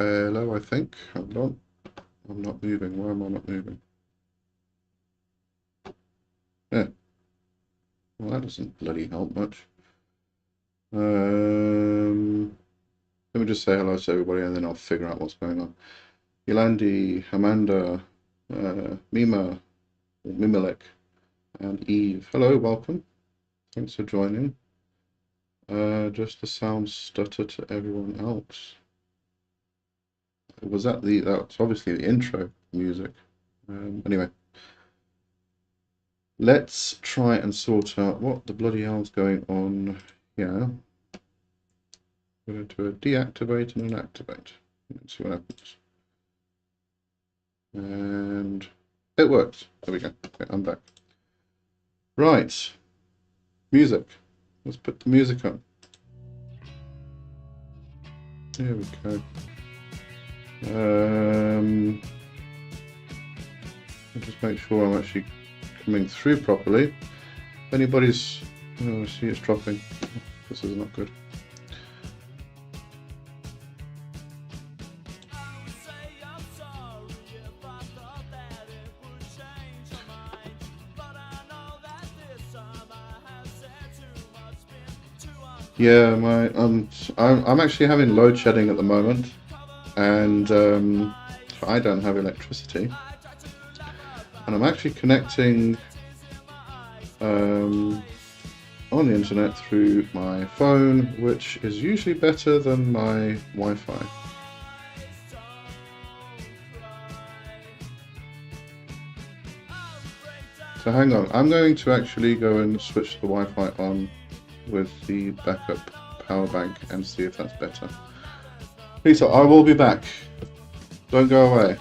Hello, I think. Hold on. I'm not moving. Why am I not moving? Yeah. Well, that doesn't bloody help much. Let me just say hello to everybody and then I'll figure out what's going on. Yolandi, Amanda, Mima, Mimilek, and Eve. Hello, welcome. Thanks for joining. Just the sound stutter to everyone else. Was that that's obviously the intro music. Anyway. Let's try and sort out what the bloody hell's going on here. We're going to deactivate and an activate. Let's see what happens. And it works. There we go. Okay, I'm back. Right. Music. Let's put the music on. There we go. I'll just make sure I'm actually coming through properly. If anybody's... Oh, I see it's dropping. This is not good. Yeah, I'm actually having load shedding at the moment, and I don't have electricity, and I'm actually connecting on the internet through my phone, which is usually better than my Wi-Fi. So hang on, I'm going to actually go and switch the Wi-Fi on with the backup power bank and see if that's better. Peter, I will be back. Don't go away.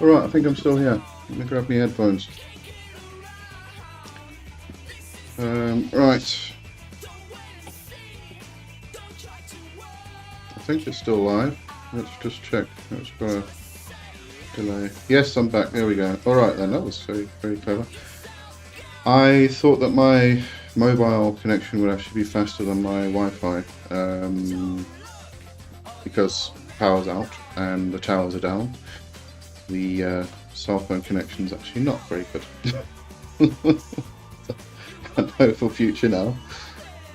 Alright, I think I'm still here. Let me grab my headphones. Right. I think it's still live. Let's just check. Let's go. Delay. Yes, I'm back. There we go. Alright then, that was very, very clever. I thought that my mobile connection would actually be faster than my Wi-Fi because power's out and the towers are down. The cell phone connection is actually not very good. I know for future now.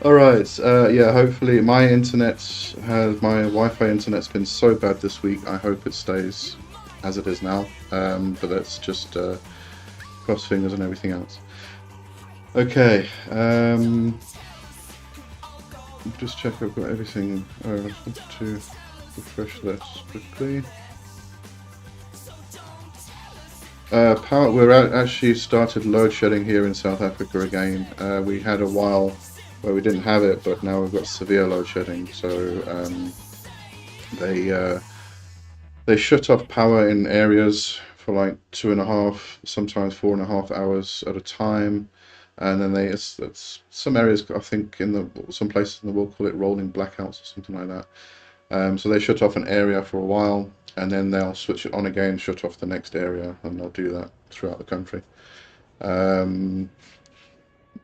Alright, yeah, hopefully my Wi-Fi internet's been so bad this week, I hope it stays as it is now, but let's just cross fingers and everything else. Okay, just check I've got everything. I just wanted to refresh this quickly. Power. We're actually started load shedding here in South Africa again. We had a while where we didn't have it, but now we've got severe load shedding. So they shut off power in areas for like 2.5, sometimes 4.5 hours at a time. And then it's some areas, I think some places in the world call it rolling blackouts or something like that. So they shut off an area for a while, and then they'll switch it on again, shut off the next area, and they'll do that throughout the country.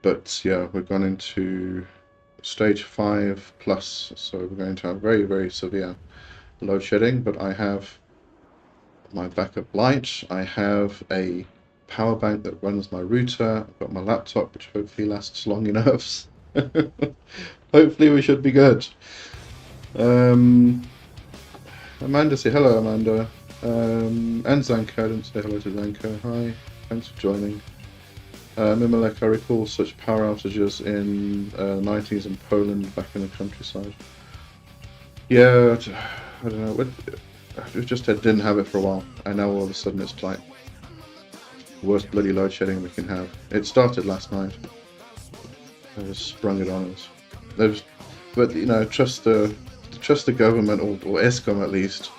But yeah, we've gone into stage 5 plus, so we're going to have very, very severe load shedding. But I have my backup light, I have a power bank that runs my router, I've got my laptop which hopefully lasts long enough. Hopefully we should be good. Amanda, say hello, Amanda. And Zanko, I didn't say hello to Zanko. Hi, thanks for joining. Mimilek, I recall such power outages in the 90s in Poland back in the countryside. Yeah, I don't know, we just didn't have it for a while, and now all of a sudden it's like worst bloody load shedding we can have. It started last night. I just sprung it on us. But you know, trust the government or Eskom at least.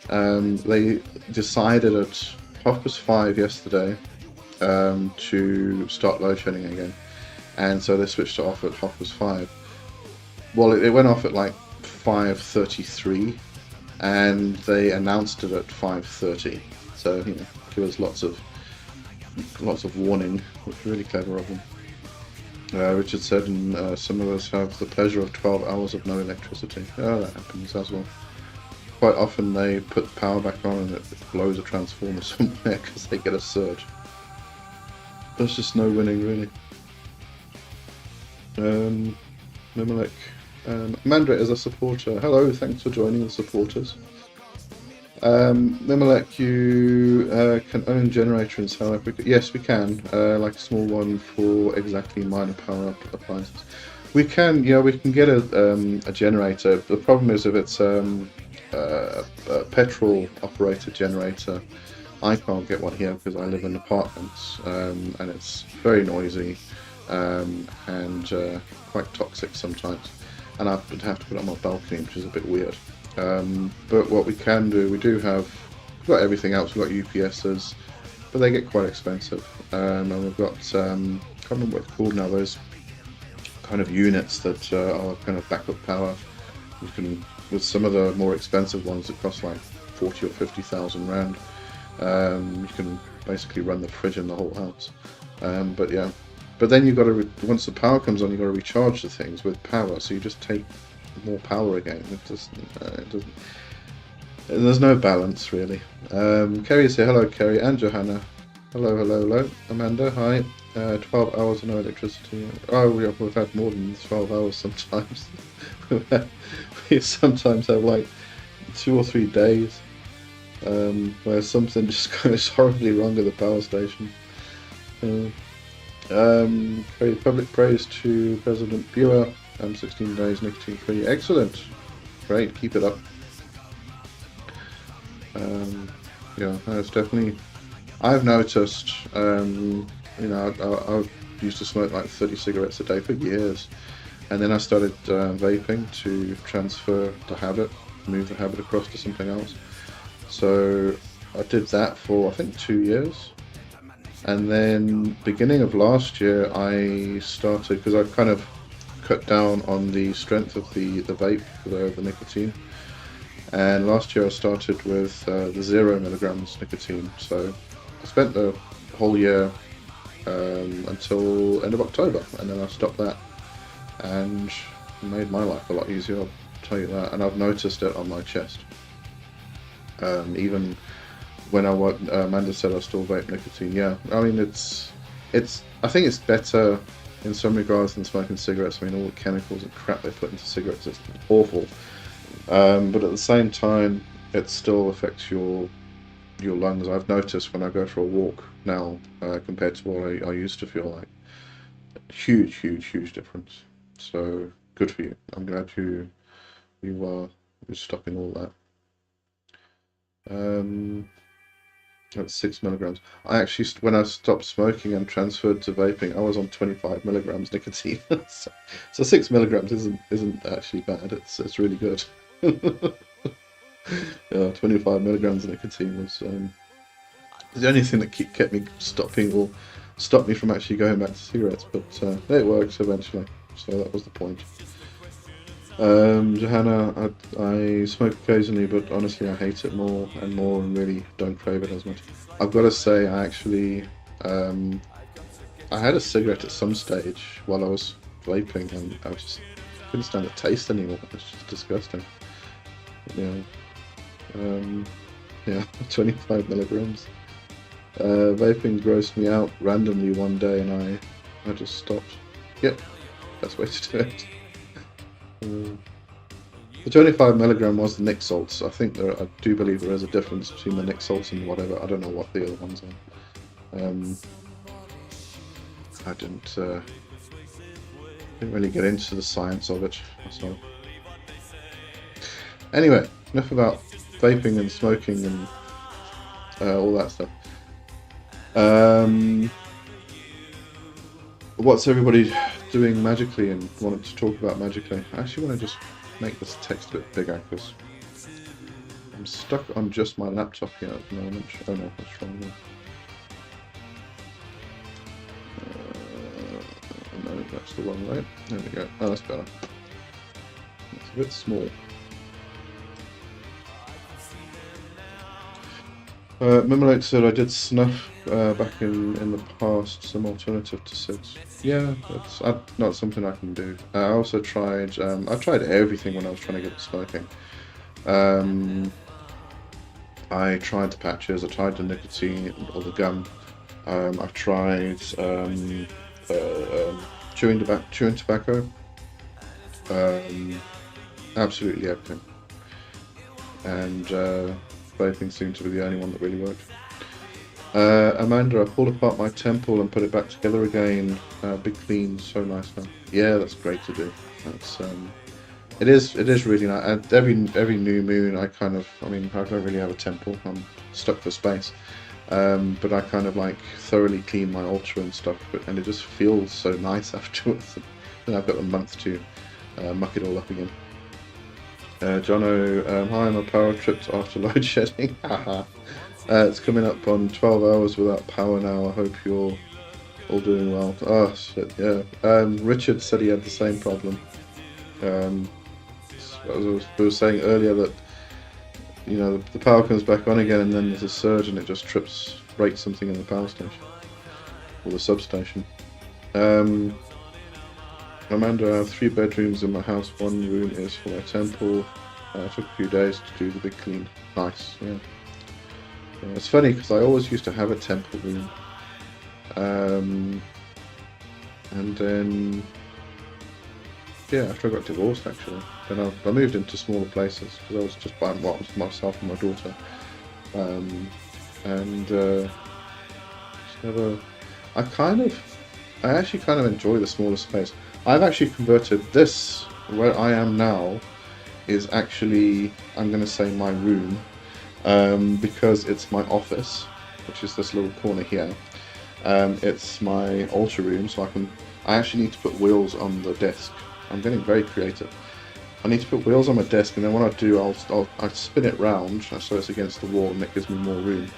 They decided at 5:30 yesterday to start load shedding again, and so they switched it off at 5:30. Well, it went off at like 5:33, and they announced it at 5:30. So you know, give us lots of warning, which is really clever of them. Richard said, and some of us have the pleasure of 12 hours of no electricity. Oh, that happens as well. Quite often they put the power back on and it blows a transformer somewhere because they get a surge. There's just no winning, really. Mimilek. Mandra is a supporter. Hello, thanks for joining the supporters. Mimilek, you can own generator in South Africa. Yes, we can. Like a small one for exactly minor power appliances. We can, yeah, we can get a generator. The problem is if it's a petrol operated generator, I can't get one here because I live in apartments, and it's very noisy and quite toxic sometimes. And I would have to put it on my balcony, which is a bit weird. But what we can do, we've got everything else. We've got UPSs, but they get quite expensive. And we've got, I can't remember what it's called now, those kind of units that are kind of backup power. You can, with some of the more expensive ones that cost like 40 or 50,000 rand, you can basically run the fridge in the whole house. But yeah, but then you've got to, once the power comes on, you've got to recharge the things with power, so you just take more power again. It doesn't. There's no balance really. Kerry say hello, Kerry, and Johanna. Hello. Amanda, hi. 12 hours of no electricity. Oh, we've had more than 12 hours sometimes. We sometimes have like 2 or 3 days where something just goes horribly wrong at the power station. Very public praise to President Buer. 16 days nicotine free. Excellent. Great, keep it up. Yeah, it's definitely. I've noticed. You know, I used to smoke like 30 cigarettes a day for years, and then I started vaping to transfer the habit, move the habit across to something else. So I did that for, I think, 2 years. And then beginning of last year, I started, because I kind of cut down on the strength of the vape, the nicotine. And last year I started with the 0 milligrams nicotine. So I spent the whole year until end of October, and then I stopped that, and it made my life a lot easier, I'll tell you that. And I've noticed it on my chest. Even when I worked, Amanda said I still vape nicotine. Yeah, I mean it's. I think it's better in some regards than smoking cigarettes. I mean, all the chemicals and crap they put into cigarettes is awful. But at the same time, it still affects your lungs. I've noticed when I go for a walk now, compared to what I used to feel like. Huge difference. So good for you. I'm glad you're stopping all that. That's 6 milligrams. I actually, when I stopped smoking and transferred to vaping, I was on 25 milligrams nicotine. so 6 milligrams isn't actually bad. It's really good. Yeah, 25 milligrams of nicotine was the only thing that kept me stopped me from actually going back to cigarettes. But it works eventually, so that was the point. Johanna, I smoke occasionally, but honestly I hate it more and more and really don't crave it as much. I've got to say, I actually I had a cigarette at some stage while I was vaping, and I just couldn't stand the taste anymore. It's just disgusting. Yeah, 25 milligrams. Vaping grossed me out randomly one day, and I just stopped. Yep, best way to do it. The 25 milligram was the Nick salts. I do believe there is a difference between the Nick salts and whatever. I don't know what the other ones are. I didn't really get into the science of it. So anyway, enough about vaping and smoking and all that stuff. What's everybody doing magically and wanted to talk about magically? I actually want to just make this text a bit bigger because I'm stuck on just my laptop here at the moment. Oh no, what's wrong with no, that's the wrong way. There we go. Oh, that's better. It's a bit small. Mimolake said I did snuff back in the past, some alternative to SIDS. Yeah, that's not something I can do. I also tried, I tried everything when I was trying to get smoking. I tried the patches, I tried the nicotine or the gum. I've tried chewing tobacco. Absolutely everything. And vaping seemed to be the only one that really worked. Amanda, I pulled apart my temple and put it back together again. Big clean, so nice now. Yeah, that's great to do. That's it is really nice. And every new moon, I don't really have a temple. I'm stuck for space. But I kind of like thoroughly clean my altar and stuff, and it just feels so nice afterwards. Then I've got a month to muck it all up again. Jono, hi, my power tripped after load shedding. It's coming up on 12 hours without power now. I hope you're all doing well. Oh shit, yeah. Richard said he had the same problem. As I was saying earlier, that the power comes back on again and then there's a surge and it just breaks something in the power station or the substation. Amanda, I have 3 bedrooms in my house. 1 room is for my temple. It took a few days to do the big clean. Nice, yeah. It's funny because I always used to have a temple room. And then, yeah, after I got divorced, actually, then I moved into smaller places because I was just by myself and my daughter. I actually kind of enjoy the smaller space. I've actually converted this, where I am now, is actually, I'm going to say, my room, because it's my office, which is this little corner here. It's my altar room, so I actually need to put wheels on the desk. I'm getting very creative. I need to put wheels on my desk, and then when I do, I spin it round so it's against the wall, and it gives me more room.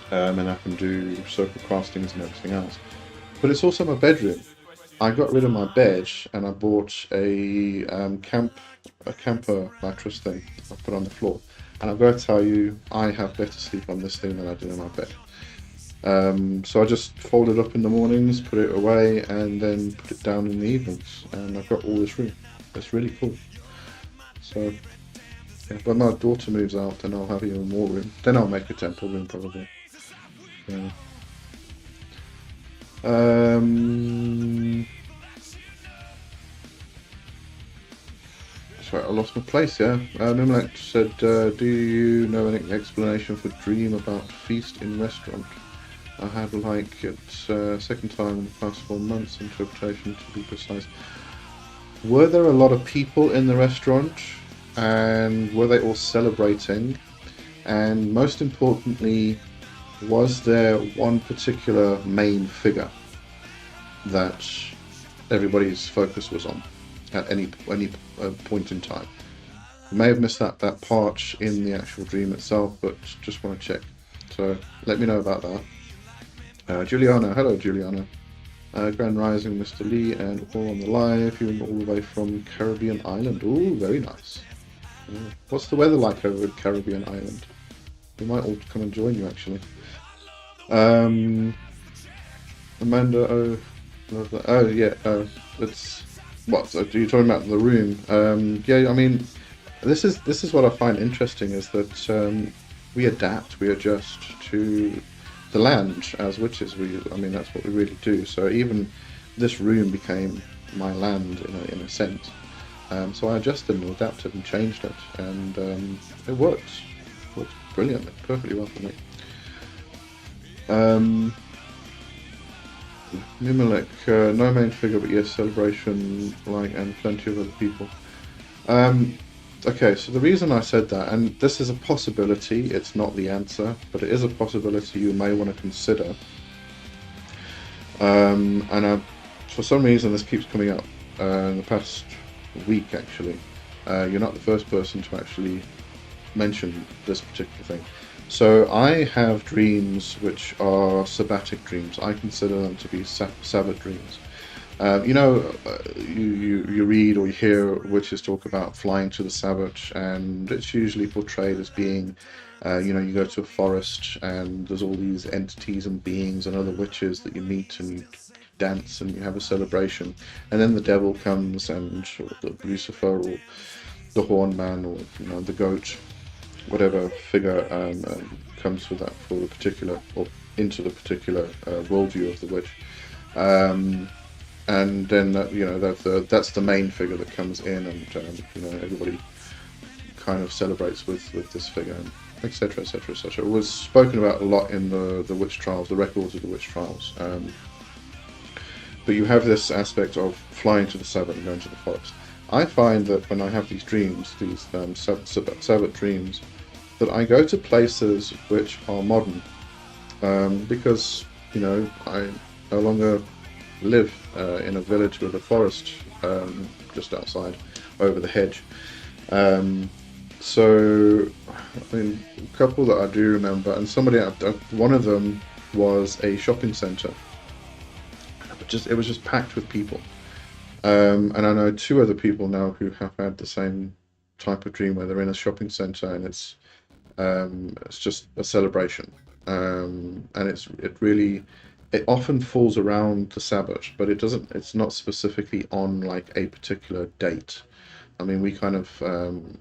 And I can do circle castings and everything else. But it's also my bedroom. I got rid of my bed and I bought a camper mattress thing I put on the floor. And I've got to tell you, I have better sleep on this thing than I do in my bed. So I just fold it up in the mornings, put it away, and then put it down in the evenings. And I've got all this room. It's really cool. So, yeah, when my daughter moves out, then I'll have even more room. Then I'll make a temple room probably. Yeah. Sorry, I lost my place. Yeah. Mimlek said, "Do you know any explanation for dream about feast in restaurant? I had like it second time in the past 4 months. Interpretation to be precise. Were there a lot of people in the restaurant, and were they all celebrating? And most importantly, was there one particular main figure that everybody's focus was on at any point in time? You may have missed that part in the actual dream itself, but just want to check. So let me know about that. Juliana, hello Juliana. Grand Rising, Mr. Lee, and all on the live, even all the way from Caribbean Island. Ooh, very nice. Yeah. What's the weather like over at Caribbean Island? We might all come and join you actually. Amanda, oh yeah, it's what? So you're talking about the room? Yeah, I mean, this is what I find interesting is that we adapt, we adjust to the land as witches. I mean, that's what we really do. So even this room became my land in a sense. So I adjusted and adapted and changed it, and it works. It works brilliantly, perfectly well for me. Mimilek, no main figure, but yes, celebration, and plenty of other people. Okay, so the reason I said that, and this is a possibility, it's not the answer, but it is a possibility you may want to consider. For some reason this keeps coming up in the past week actually. You're not the first person to actually mention this particular thing. So I have dreams which are sabbatic dreams. I consider them to be Sabbath dreams. You read or you hear witches talk about flying to the Sabbath, and it's usually portrayed as being, you go to a forest and there's all these entities and beings and other witches that you meet and you dance and you have a celebration, and then the devil comes and the Lucifer or the horn man or the goat, whatever figure comes for that for the particular or into the particular worldview of the witch. And then that's the main figure that comes in, and everybody kind of celebrates with this figure, etc., etc., etc. It was spoken about a lot in the witch trials, the records of the witch trials. But you have this aspect of flying to the Sabbath and going to the forest. I find that when I have these dreams, these Sabbath dreams, that I go to places which are modern, because I no longer live in a village with a forest just outside over the hedge. So I mean, a couple that I do remember, and one of them was a shopping centre. It was just packed with people, and I know 2 other people now who have had the same type of dream where they're in a shopping centre and it's just a celebration, and it often falls around the Sabbath, but it's not specifically on like a particular date. I mean, we kind of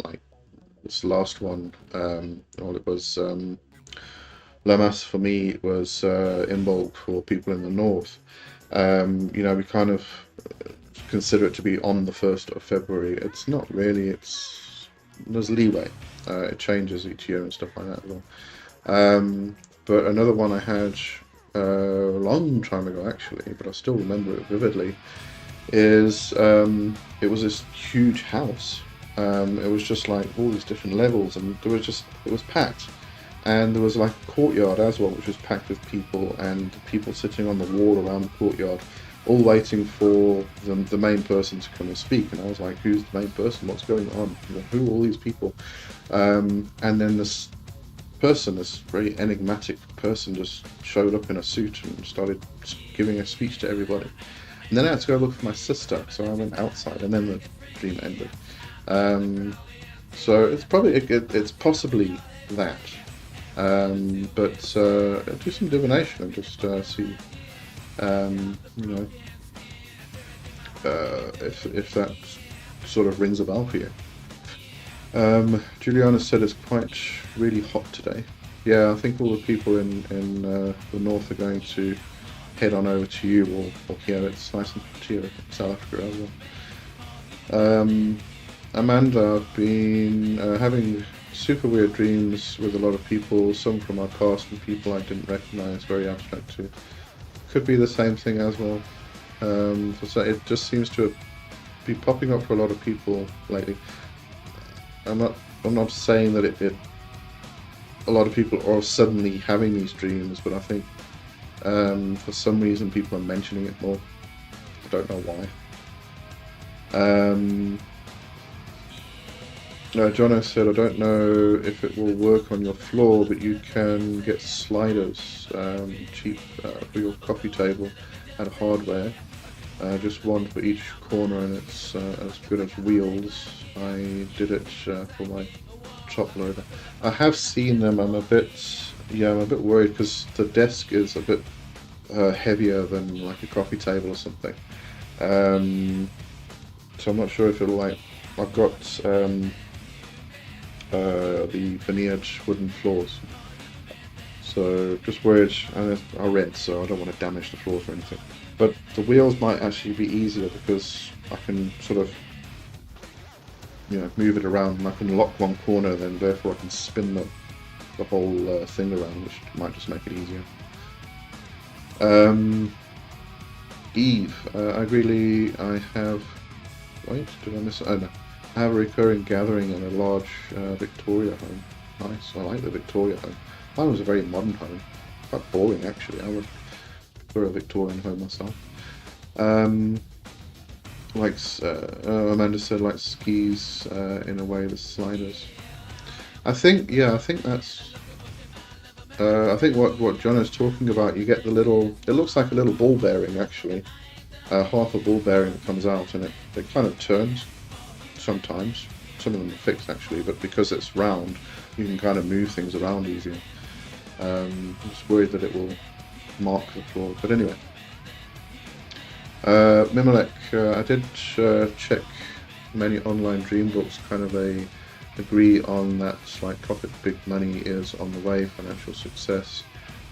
like this last one, it was Lamas for me, it was Imbolc for people in the north. We kind of consider it to be on the 1st of February. It's not really, there's leeway. It changes each year and stuff like that as well. But another one I had a long time ago actually, but I still remember it vividly, is it was this huge house. It was just like all these different levels, and it was packed. And there was like a courtyard as well, which was packed with people, and people sitting on the wall around the courtyard. all waiting for the main person to come and speak. And I was like, who's the main person? What's going on? Who are all these people? And then this person, this very enigmatic person, just showed up in a suit and started giving a speech to everybody. And then I had to go look for my sister, so I went outside, and then the dream ended. So it's probably it's possibly that, but do some divination and just see, you know, if that sort of rings a bell for you. Juliana said it's quite really hot today. Yeah, I think all the people in the north are going to head on over to you, or here it's nice and hot here in South Africa as well. Amanda, I've been having super weird dreams with a lot of people, some from my past and people I didn't recognise, very abstract too. Could be the same thing as well. So it just seems to be popping up for a lot of people lately. I'm not saying that a lot of people are suddenly having these dreams, but I think for some reason people are mentioning it more. I don't know why. Jono said, I don't know if it will work on your floor, but you can get sliders cheap for your coffee table at Hardware. Just one for each corner, and it's as good as wheels. I did it for my top loader. I have seen them. I'm a bit worried because the desk is a bit heavier than like a coffee table or something. So I'm not sure if it'll like. I've got the veneered wooden floors, so just worried. I red, so I don't want to damage the floors or anything. But the wheels might actually be easier because I can sort of, move it around, and I can lock one corner, then therefore I can spin the whole thing around, which might just make it easier. Eve, I have. Wait, did I miss it? Oh no. I have a recurring gathering in a large Victoria home. Nice, I like the Victoria home. Mine was a very modern home. Quite boring actually. I would prefer a Victorian home myself. Amanda said, like skis in a way, the sliders. I think that's. I think what John is talking about. You get the little. It looks like a little ball bearing actually. Half a ball bearing that comes out, and it kind of turns. Sometimes, some of them are fixed actually, but because it's round, you can kind of move things around easier. I'm just worried that it will mark the floor. But anyway, Mimilek, I did check many online dream books. Kind of agree on that. Like profit, big money is on the way, financial success,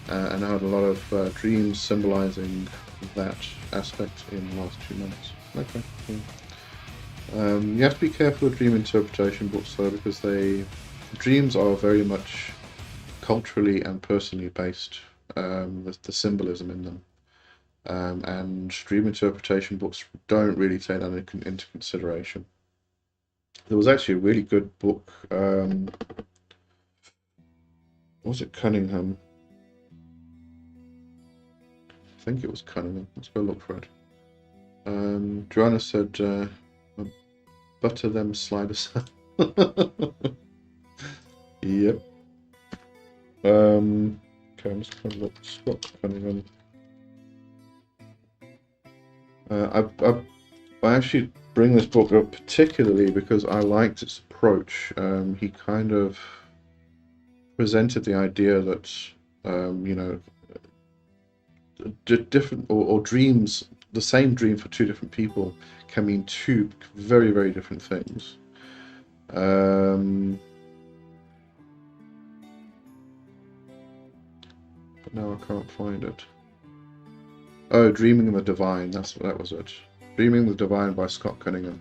and I had a lot of dreams symbolizing that aspect in the last 2 months. Okay. Cool. You have to be careful of dream interpretation books though, because dreams are very much culturally and personally based, the symbolism in them, and dream interpretation books don't really take that into consideration. There was actually a really good book, was it Cunningham? I think it was Cunningham. Let's go look for it. Joanna said, butter them sliders. Yep. Okay, I'm just going to look. Scott Cunningham. I actually bring this book up particularly because I liked its approach. He kind of presented the idea that, different or dreams, the same dream for two different people can mean two very, very different things. But now I can't find it. Oh, Dreaming the Divine, that was it. Dreaming the Divine by Scott Cunningham.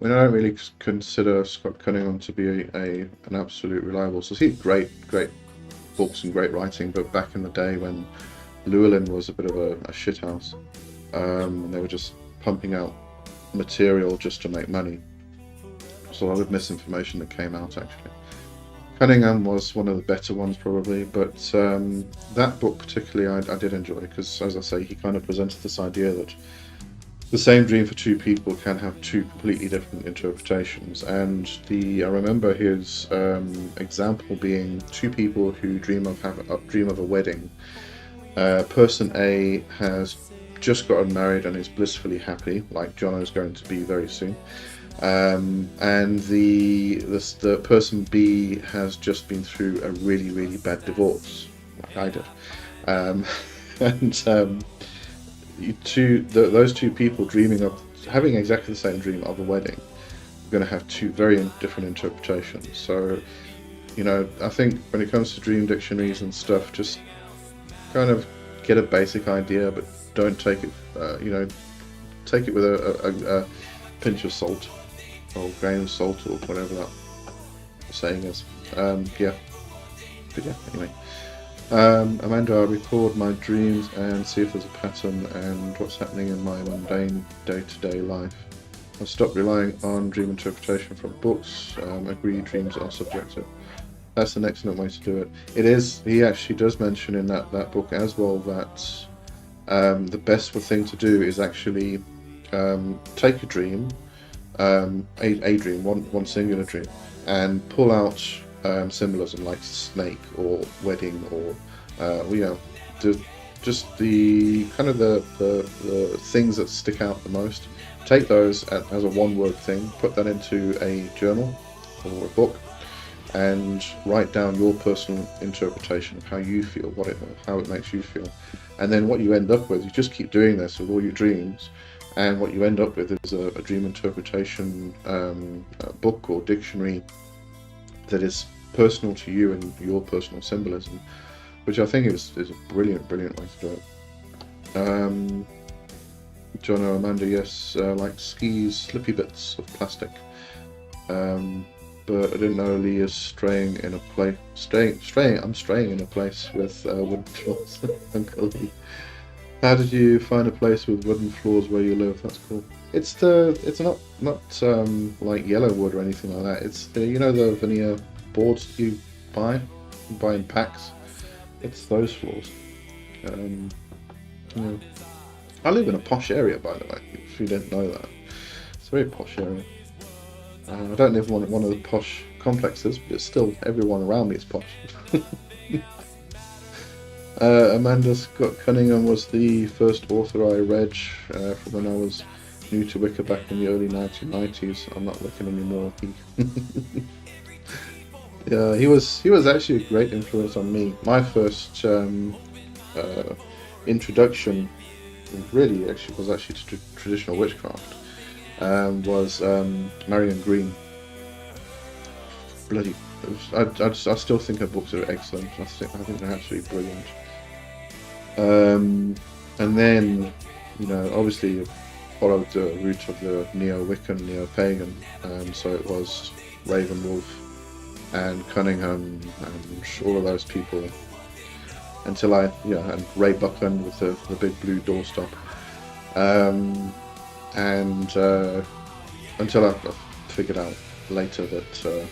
I mean, I don't really consider Scott Cunningham to be an absolute reliable source. He's great books and great writing, but back in the day when Llewellyn was a bit of a shithouse, and they were just pumping out material just to make money. There's a lot of misinformation that came out actually. Cunningham was one of the better ones probably, but that book particularly I did enjoy, because as I say, he kind of presented this idea that the same dream for two people can have two completely different interpretations. And I remember his example being two people who dream of a wedding. Person A has just gotten married and is blissfully happy, like Jono's going to be very soon. And the person B has just been through a really, really bad divorce, like I did. And those two people dreaming of having exactly the same dream of a wedding are going to have two very different interpretations. So, I think when it comes to dream dictionaries and stuff, just kind of get a basic idea, but don't take it, take it with a pinch of salt, or grain of salt, or whatever that saying is. Yeah. But yeah, anyway. Amanda, I record my dreams and see if there's a pattern and what's happening in my mundane day-to-day life. I've stopped relying on dream interpretation from books. Agree dreams are subjective. That's an excellent way to do it. It is. He actually does mention in that book as well that the best thing to do is actually take a dream, a dream, one singular dream, and pull out symbolism like snake or wedding or just the kind of the things that stick out the most. Take those as a one-word thing, put that into a journal or a book, and write down your personal interpretation of how you feel, how it makes you feel. And then what you end up with, you just keep doing this with all your dreams, and what you end up with is a dream interpretation book or dictionary that is personal to you and your personal symbolism, which I think is a brilliant way to do it. John or Amanda, yes, like skis, slippy bits of plastic. But I didn't know Lee is straying in a place. I'm straying in a place with wooden floors. Uncle Lee. How did you find a place with wooden floors where you live? That's cool. It's not like yellow wood or anything like that. It's the veneer boards you buy in packs. It's those floors. I live in a posh area, by the way, if you didn't know that. It's a very posh area. I don't live in one of the posh complexes, but still, everyone around me is posh. Amanda Scott Cunningham was the first author I read from when I was new to Wicca back in the early 1990s. I'm not Wiccan anymore. Yeah, he was actually a great influence on me. My first introduction really was actually to traditional witchcraft. Was Marion Green. Bloody, I still think her books are excellent. I think they're absolutely brilliant. And then, obviously followed the route of the neo-Wiccan, neo-pagan. So it was Ravenwolf and Cunningham and all of those people, until and Ray Buckland with the big blue doorstop. And until I figured out later that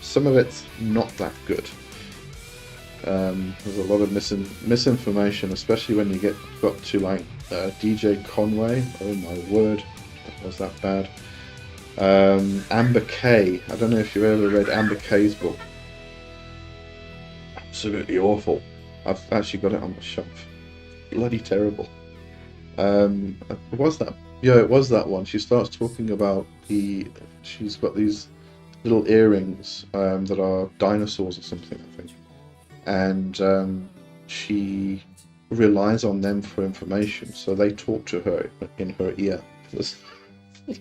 some of it's not that good. There's a lot of misinformation, especially when you got to like DJ Conway. Oh my word, was that bad? Amber Kay. I don't know if you've ever read Amber Kay's book. Absolutely awful. I've actually got it on my shelf. Bloody terrible. Was that? Yeah, it was that one. She starts talking about she's got these little earrings that are dinosaurs or something, I think, and she relies on them for information. So they talk to her in her ear. It's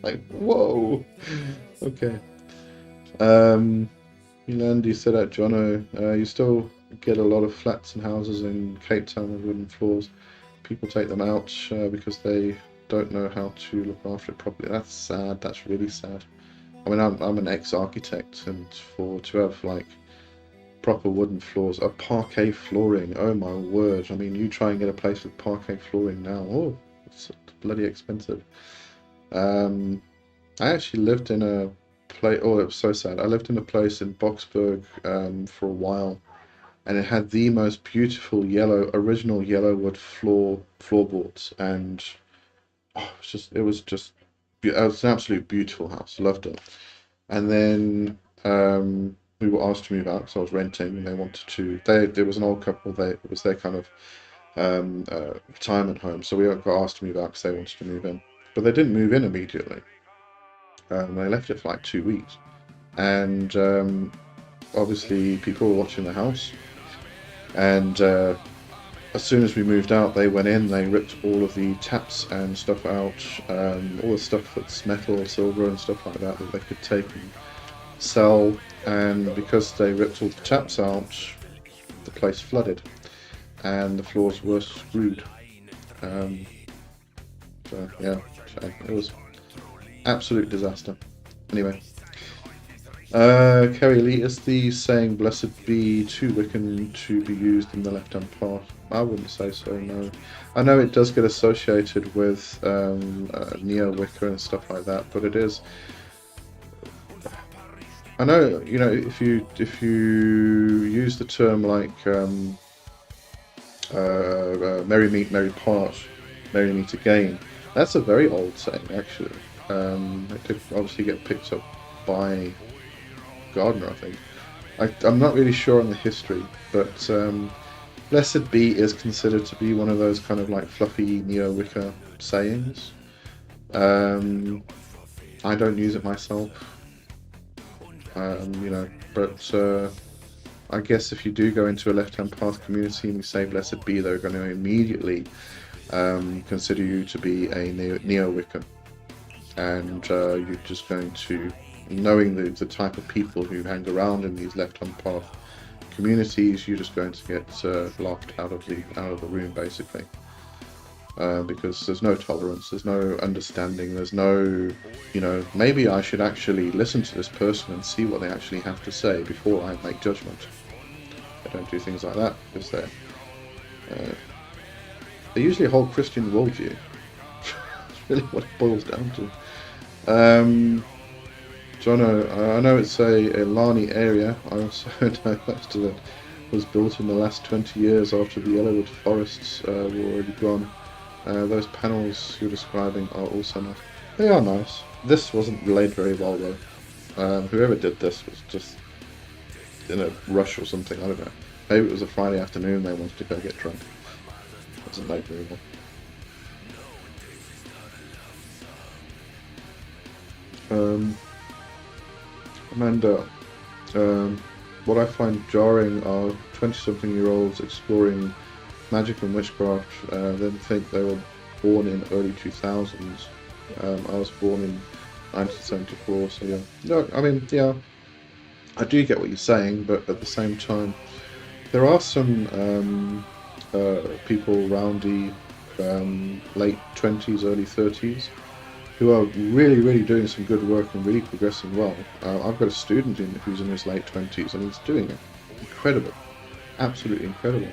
like, whoa, okay. Yolandi said at Jono, you still get a lot of flats and houses in Cape Town with wooden floors. People take them out because they don't know how to look after it properly. That's sad. That's really sad. I mean, I'm an ex-architect, and to have like proper wooden floors, a parquet flooring. Oh my word! I mean, you try and get a place with parquet flooring now. Oh, it's bloody expensive. I actually lived in place. Oh, it was so sad. I lived in a place in Boxburg for a while, and it had the most beautiful original yellow wood floorboards, and oh, it was an absolute beautiful house. Loved it. And then we were asked to move out because I was renting, and they wanted to. There was an old couple. It was their kind of retirement home, so we got asked to move out because they wanted to move in, but they didn't move in immediately. They left it for like 2 weeks, and obviously people were watching the house, and as soon as we moved out, they went in, they ripped all of the taps and stuff out, all the stuff that's metal, silver and stuff like that they could take and sell, and because they ripped all the taps out, the place flooded, and the floors were screwed. So yeah, so it was absolute disaster. Anyway, Kerry Lee, is the saying "Blessed be" too Wiccan to be used in the left-hand path? I wouldn't say so. No, I know it does get associated with neo-Wicca and stuff like that, but it is. I know, you know, if you use the term like "merry meet, merry part, merry meet again," that's a very old saying actually. It could obviously get picked up by Gardner, I think. I'm not really sure on the history, but "Blessed be" is considered to be one of those kind of like fluffy neo-Wicca sayings. I don't use it myself, you know, but I guess if you do go into a left-hand path community and you say "Blessed be," they're going to immediately consider you to be a neo-Wiccan, and you're just going to, knowing the type of people who hang around in these left-hand path communities, you're just going to get laughed out of the room, basically, because there's no tolerance, there's no understanding, there's no, you know, maybe I should actually listen to this person and see what they actually have to say before I make judgment. I don't do things like that because they usually hold Christian worldview. That's really what it boils down to. Jono, I know it's a Lani area. I also know most of it was built in the last 20 years after the Yellowwood forests were already gone. Those panels you're describing are also nice. They are nice. This wasn't laid very well though. Whoever did this was just in a rush or something, I don't know. Maybe it was a Friday afternoon and they wanted to go get drunk. It wasn't laid very well. Amanda, what I find jarring are 20-something-year-olds exploring magic and witchcraft, then think they were born in early 2000s. I was born in 1974, so yeah. No, I mean, yeah, I do get what you're saying, but at the same time, there are some people around the late 20s, early 30s, who are really doing some good work and really progressing well. I've got a student who's in his late 20s and he's doing it incredible, absolutely incredible.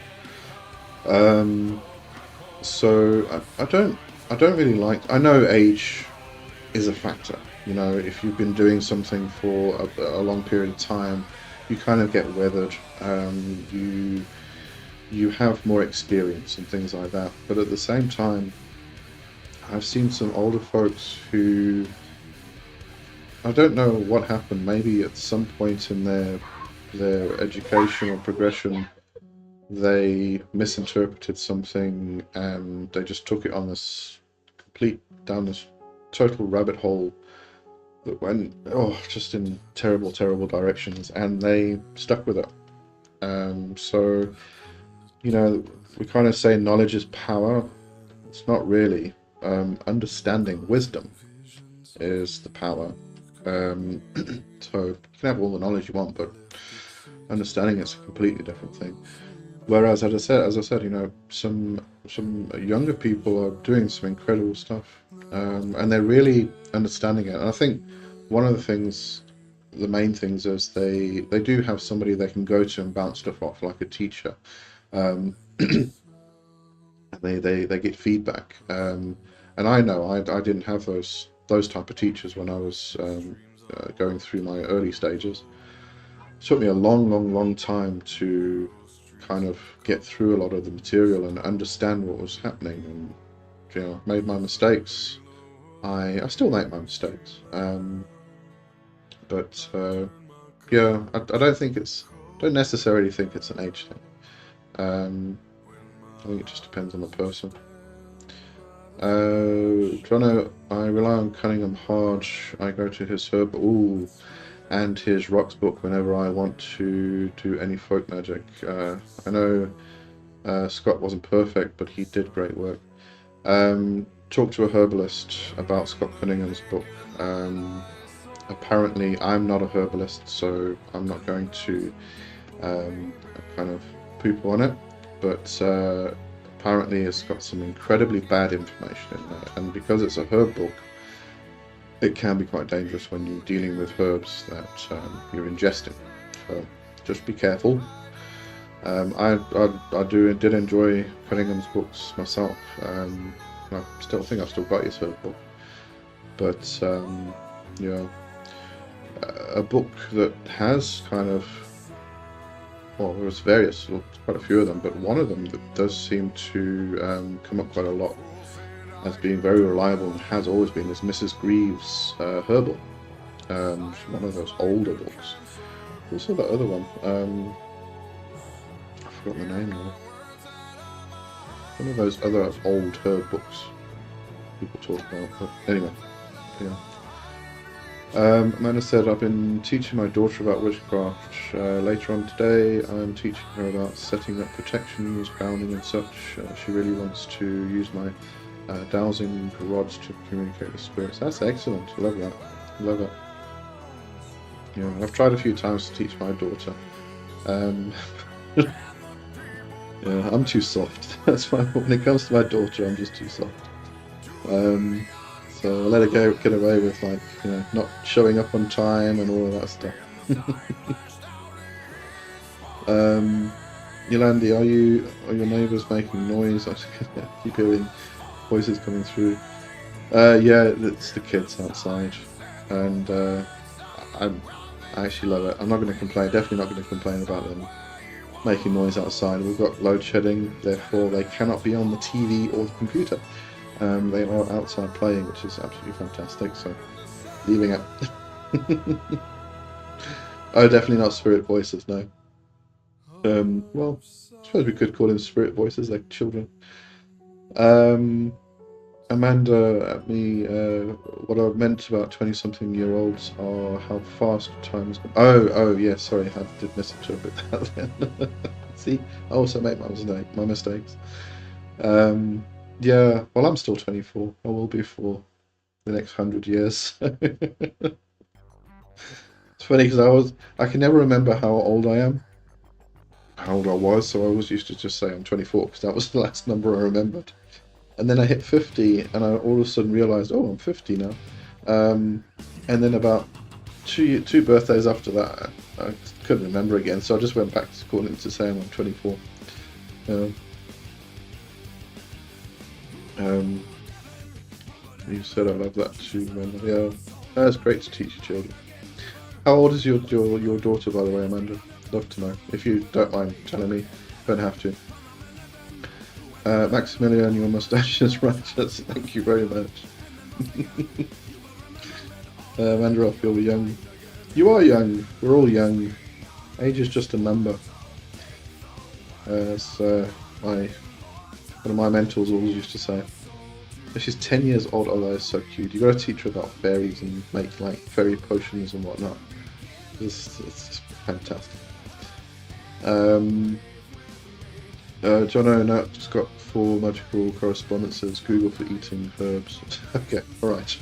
So I don't really like. I know age is a factor. You know, if you've been doing something for a long period of time, you kind of get weathered. You have more experience and things like that. But at the same time, I've seen some older folks who, I don't know what happened, maybe at some point in their educational progression, they misinterpreted something and they just took it on down this total rabbit hole that went, just in terrible directions, and they stuck with it. So, you know, we kind of say knowledge is power. It's not really. Understanding, wisdom is the power. So you can have all the knowledge you want, but understanding is a completely different thing. Whereas, as I said, you know, some younger people are doing some incredible stuff, and they're really understanding it. And I think one of the main things is they do have somebody they can go to and bounce stuff off, like a teacher. They get feedback. And I know I didn't have those type of teachers when I was going through my early stages. It took me a long time to kind of get through a lot of the material and understand what was happening, and made my mistakes. I still make my mistakes, but yeah, I don't necessarily think it's an age thing. I think it just depends on the person. Jono, I rely on Cunningham hard. I go to his herb and his rocks book whenever I want to do any folk magic. I know Scott wasn't perfect, but he did great work. Talk to a herbalist about Scott Cunningham's book. Apparently, I'm not a herbalist, so I'm not going to kind of poop on it. But apparently, it's got some incredibly bad information in there, and because it's a herb book, it can be quite dangerous when you're dealing with herbs that you're ingesting. So just be careful. I did enjoy Cunningham's books myself. I still think I've still got his herb book, but yeah, a book that has kind of, well, there's quite a few of them, but one of them that does seem to come up quite a lot as being very reliable and has always been is Mrs. Greaves' Herbal. One of those older books. Also that other one. I forgot the name now. One of those other old herb books people talk about. But anyway, yeah. Amanda said, I've been teaching my daughter about witchcraft. Later on today, I'm teaching her about setting up protections, grounding and such. She really wants to use my dowsing rods to communicate with spirits. That's excellent. I love that. I love it. Yeah, I've tried a few times to teach my daughter. Yeah, I'm too soft. That's why when it comes to my daughter, I'm just too soft. So I let her get away with, like, not showing up on time and all of that stuff. Yolandi, are your neighbours making noise? I keep hearing voices coming through. Yeah, it's the kids outside, and I actually love it. I'm not going to complain. Definitely not going to complain about them making noise outside. We've got load shedding, therefore they cannot be on the TV or the computer. They are outside playing, which is absolutely fantastic. So, leaving it. Oh, definitely not spirit voices. No. Well, I suppose we could call them spirit voices, like children. Amanda at me, what I meant about 20-something-year-olds are how fast time is going. Oh, yeah, sorry, I did misinterpret that then. See, I also make my mistakes. Yeah, well, I'm still 24. I will be for the next 100 years. It's funny because I can never remember how old I am, how old I was, so I always used to just say I'm 24 because that was the last number I remembered. And then I hit 50, and I all of a sudden realised, oh, I'm 50 now. And then about two birthdays after that, I couldn't remember again, so I just went back to calling it to saying I'm 24. You said I love that too, Amanda. Yeah, that's great to teach your children. How old is your daughter, by the way, Amanda? Love to know. If you don't mind telling me, don't have to. Maximilian, your moustache is righteous. Thank you very much. Amanda, I feel young. You are young. We're all young. Age is just a number. As one of my mentors always used to say. She's 10 years old. Oh, that is so cute. You got to teach her about fairies and make like fairy potions and whatnot. It's just fantastic. Jono, no, just got 4 magical correspondences. Google for eating herbs. Okay, alright.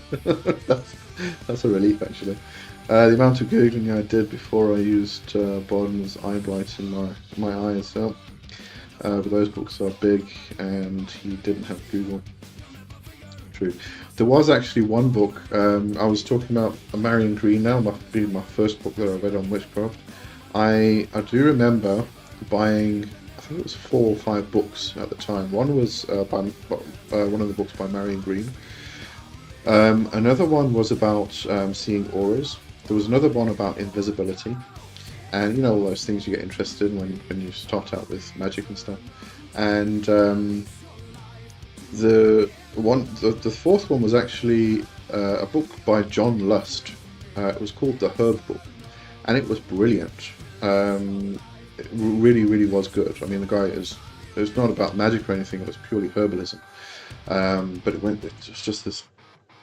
that's a relief, actually. The amount of Googling I did before I used Bond's eye bright in my eyes. So, but those books are big, and he didn't have Google. True. There was actually one book, I was talking about Marion Green now, being my first book that I read on witchcraft. I do remember buying, I think it was 4 or 5 books at the time. One was one of the books by Marion Green. Another one was about seeing auras. There was another one about invisibility, and you know all those things you get interested in when you start out with magic and stuff. And the fourth one was actually a book by John Lust. It was called The Herb Book, and it was brilliant. It really, really was good. I mean, the guy it was not about magic or anything. It was purely herbalism. But it was just this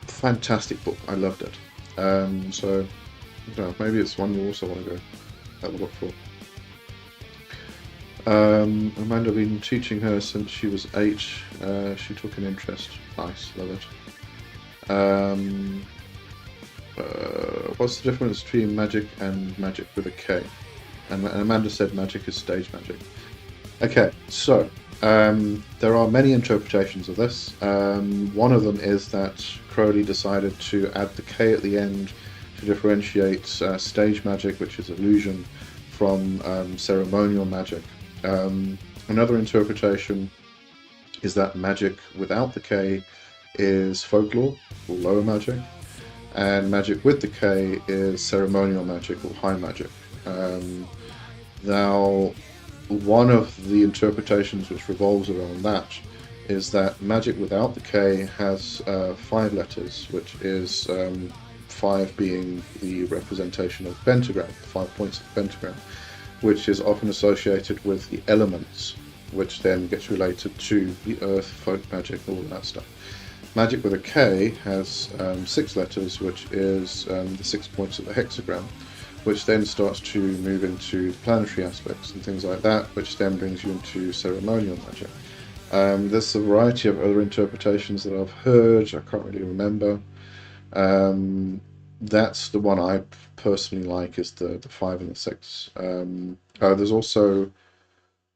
fantastic book. I loved it. So I don't know, maybe it's one you also want to go have a look for. Amanda, been teaching her since she was 8. She took an interest. Nice, love it. What's the difference between magic and magic with a K? And Amanda said magic is stage magic. Okay, so there are many interpretations of this. One of them is that Crowley decided to add the K at the end to differentiate stage magic, which is illusion, from ceremonial magic. Another interpretation is that magic without the K is folklore, or lower magic, and magic with the K is ceremonial magic, or high magic. Now, one of the interpretations which revolves around that is that magic without the K has 5 letters, which is 5 being the representation of the pentagram, 5 points of the pentagram, which is often associated with the elements, which then gets related to the earth, folk magic, all of that stuff. Magic with a K has 6 letters, which is the 6 points of the hexagram, which then starts to move into the planetary aspects and things like that, which then brings you into ceremonial magic. There's a variety of other interpretations that I've heard. I can't really remember. That's the one I personally like, is the 5 and the 6. There's also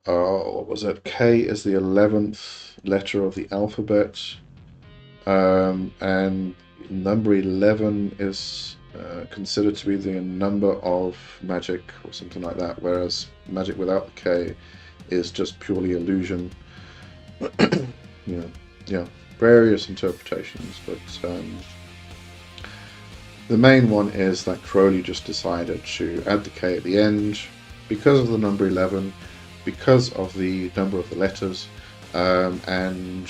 what was it? K is the 11th letter of the alphabet, and number 11 is considered to be the number of magic or something like that, whereas magic without the K is just purely illusion. Yeah, various interpretations, but the main one is that Crowley just decided to add the K at the end because of the number 11, because of the number of the letters, and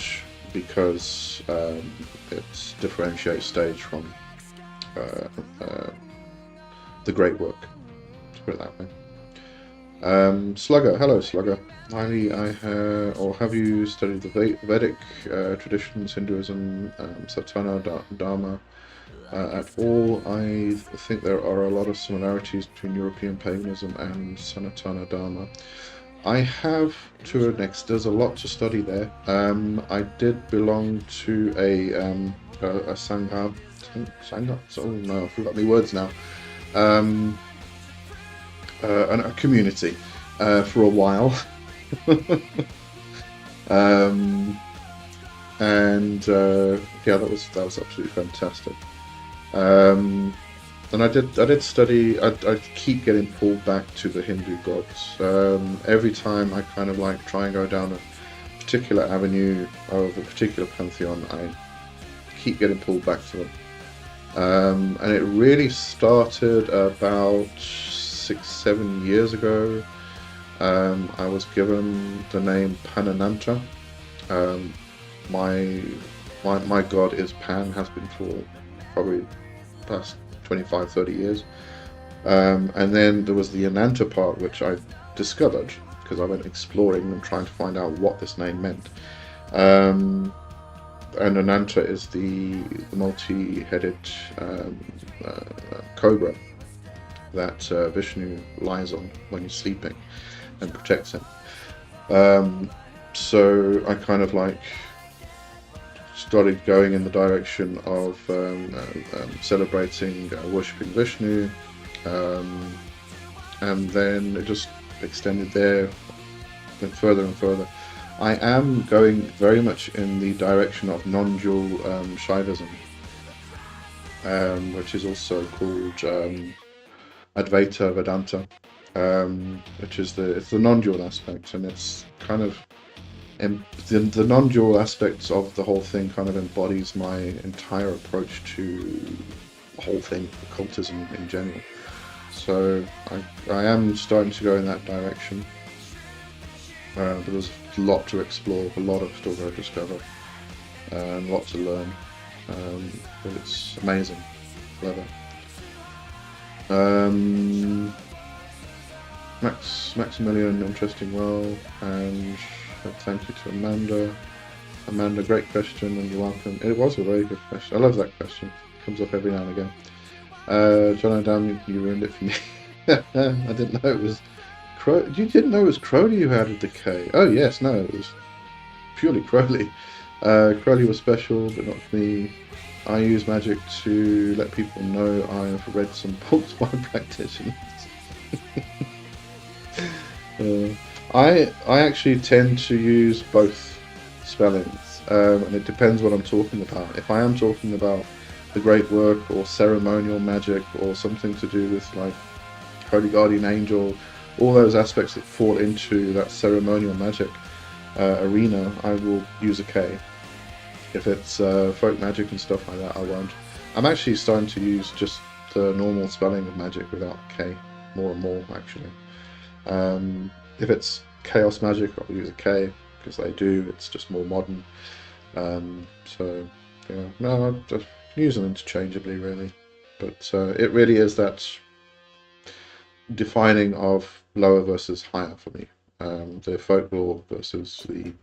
because it differentiates stage from the great work, to put it that way. Slugger, hello Slugger. Have you studied the Vedic traditions, Hinduism, Satana Dharma at all? I think there are a lot of similarities between European paganism and Sanatana Dharma. I have, to an extent. There's a lot to study there. I did belong to a Sangha. Oh no, I forgot my words now. A community for a while. Yeah, that was absolutely fantastic. And I did study. I keep getting pulled back to the Hindu gods. Every time I kind of like try and go down a particular avenue of a particular pantheon, I keep getting pulled back to them. And it really started about 6-7 years ago. I was given the name Panananta. My god is Pan, has been for probably the past 25-30 years. And then there was the Ananta part, which I discovered because I went exploring and trying to find out what this name meant. And Ananta is the multi-headed cobra that Vishnu lies on when he's sleeping and protects him. So I kind of like started going in the direction of celebrating, worshipping Vishnu, and then it just extended there, went further and further. I am going very much in the direction of non-dual Shaivism, which is also called Advaita Vedanta, which is the non-dual aspect, and it's kind of the non-dual aspects of the whole thing kind of embodies my entire approach to whole thing, occultism in general. So I am starting to go in that direction. But there's a lot to explore, a lot of still to discover, and lots to learn. But it's amazing. Love it. Maximilian, interesting well, and thank you to Amanda. Amanda, great question, and you're welcome. It was a very good question. I love that question. It comes up every now and again. John O'Dam, you ruined it for me. I didn't know it was Crow. You didn't know it was Crowley who added the K. Oh yes, no, it was purely Crowley. Crowley was special, but not for me. I use magic to let people know I have read some books by practitioners. I actually tend to use both spellings, and it depends what I'm talking about. If I am talking about the great work or ceremonial magic or something to do with like Holy Guardian Angel, all those aspects that fall into that ceremonial magic arena, I will use a K. If it's folk magic and stuff like that, I won't. I'm actually starting to use just the normal spelling of magic without K, more and more actually. If it's chaos magic, I'll use a K because they do. It's just more modern. So yeah, no, I just use them interchangeably really. But it really is that defining of lower versus higher for me. The folklore versus the